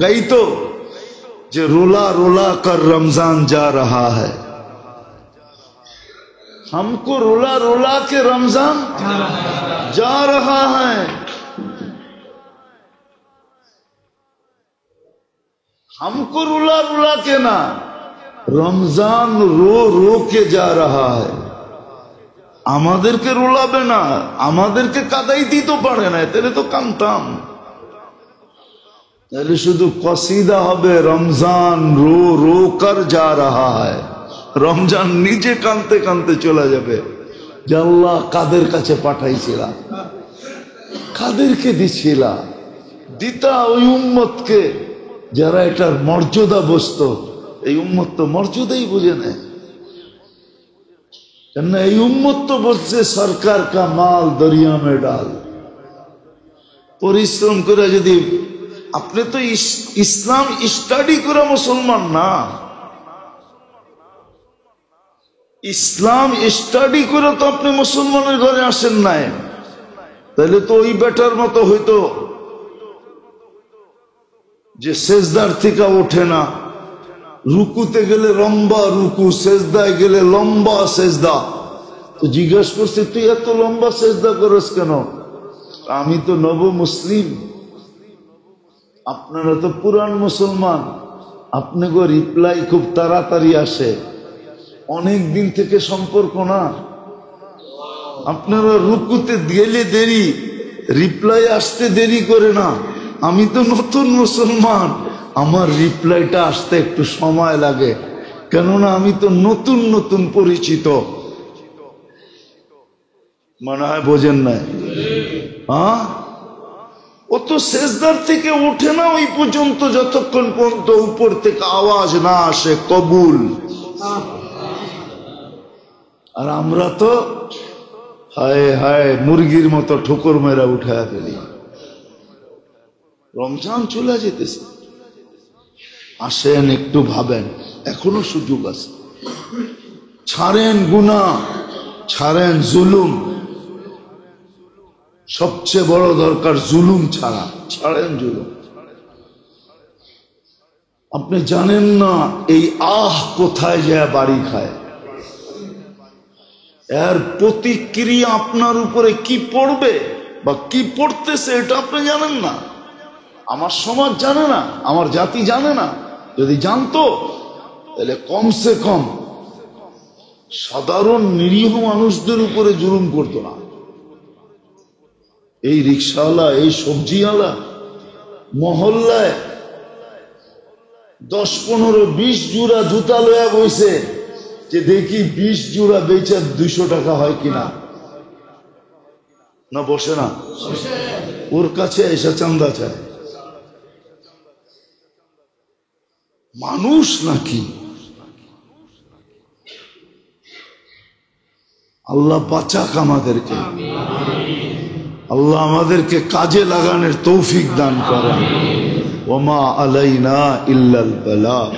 গাইতো যে रोला रोला कर रमजान जा रहा है, हमको रोला रोला के रमजान जा रहा है, हमको रुला रुला के ना, रमजान रो रो के जा रहा है। আমাদেরকে রোলাবে না, আমাদেরকে কাদাইতেই তো পারে না, তাহলে তো কামতাম। তাহলে শুধু কসিদা হবে, রমজান রো রো কর যা রাহা হ্যায়, রমজান নিজে কানতে কানতে চলে যাবে যে আল্লাহ কাদের কাছে পাঠাইছিলা, কাদেরকে দিছিলা, দিতা ওই উম্মতকে যারা এটার মর্যাদা বুঝতো। এই উম্মত তো মর্যাদাই বুঝে নেয়, কেননা এই উম্মত তো বলছে সরকার কা মাল দরিয়া মে ডাল। পরিশ্রম করে যদি আপনি তো ইসলাম স্টাডি করে মুসলমান না, ইসলাম স্টাডি করে তো আপনি মুসলমানের ঘরে আসেন নাই, তাহলে তো ওই বেটার মতো হইতো যে সেজদার থেকে ওঠে না, রুকুতে গেলে লম্বা রুকু, সেজদায় গেলে লম্বা সেজদা। তো জিজ্ঞাসা করছে তুই এত লম্বা সেজদা করস কেন? আমি তো নব মুসলিম, আপনারা তো পুরান মুসলমান, আপনাকে রিপ্লাই খুব তাড়াতাড়ি আসে। অনেক দিন থেকে সম্পর্ক না। আপনারা রুকুতে গেলে দেরি, রিপ্লাই আসতে দেরি করে না। আমি তো নতুন মুসলমান, আমার রিপ্লাইটা আসতে একটু সময় লাগে, কেননা আমি তো নতুন নতুন পরিচিত। মনে হয় বোঝেন নাই? হ্যাঁ, ও তো সেজদার থেকে ওঠে না ওই পর্যন্ত, যতক্ষণ পর্যন্ত উপর থেকে আওয়াজ না আসে কবুল। আর আমরা তো হায় হায় মুরগির মতো ঠোকর মেরা উঠায় ফেলি। রমজান চলে যেতেছে, আসেন একটু ভাবেন, এখনো সুযোগ আছে। ছাড়েন গুনাহ, ছাড়েন জুলুম। সবচেয়ে বড় দরকার জুলুম ছাড়া। ছাড়েন জুলুম। আপনি জানেন না এই কোথায় যায় বাড়ি খায়, এর প্রতিক্রিয়া আপনার উপরে কি পড়বে বা কি পড়তেছে এটা আপনি জানেন না। আমার সমাজ জানে না, আমার জাতি জানে না। যদি জানতো তাহলে কমসে কম সাধারণ নিরীহ মানুষদের উপরে জুলুম করতো না। এই রিক্সাওয়ালা, এই সবজিওয়ালা মহল্লায় 10, 15, 20 জোড়া জুতা লয়া বইছে, যে দেখি 20 জোড়া বেচে 200 টাকা হয় কিনা। না বসে না? ওর কাছে এসে চান্দা চায়। মানুষ নাকি? আল্লাহ বাঁচাক আমাদেরকে, আল্লাহ আমাদেরকে কাজে লাগানোর তৌফিক দান করেন। ওমা আলাইনা ইল্লাল বালাগ।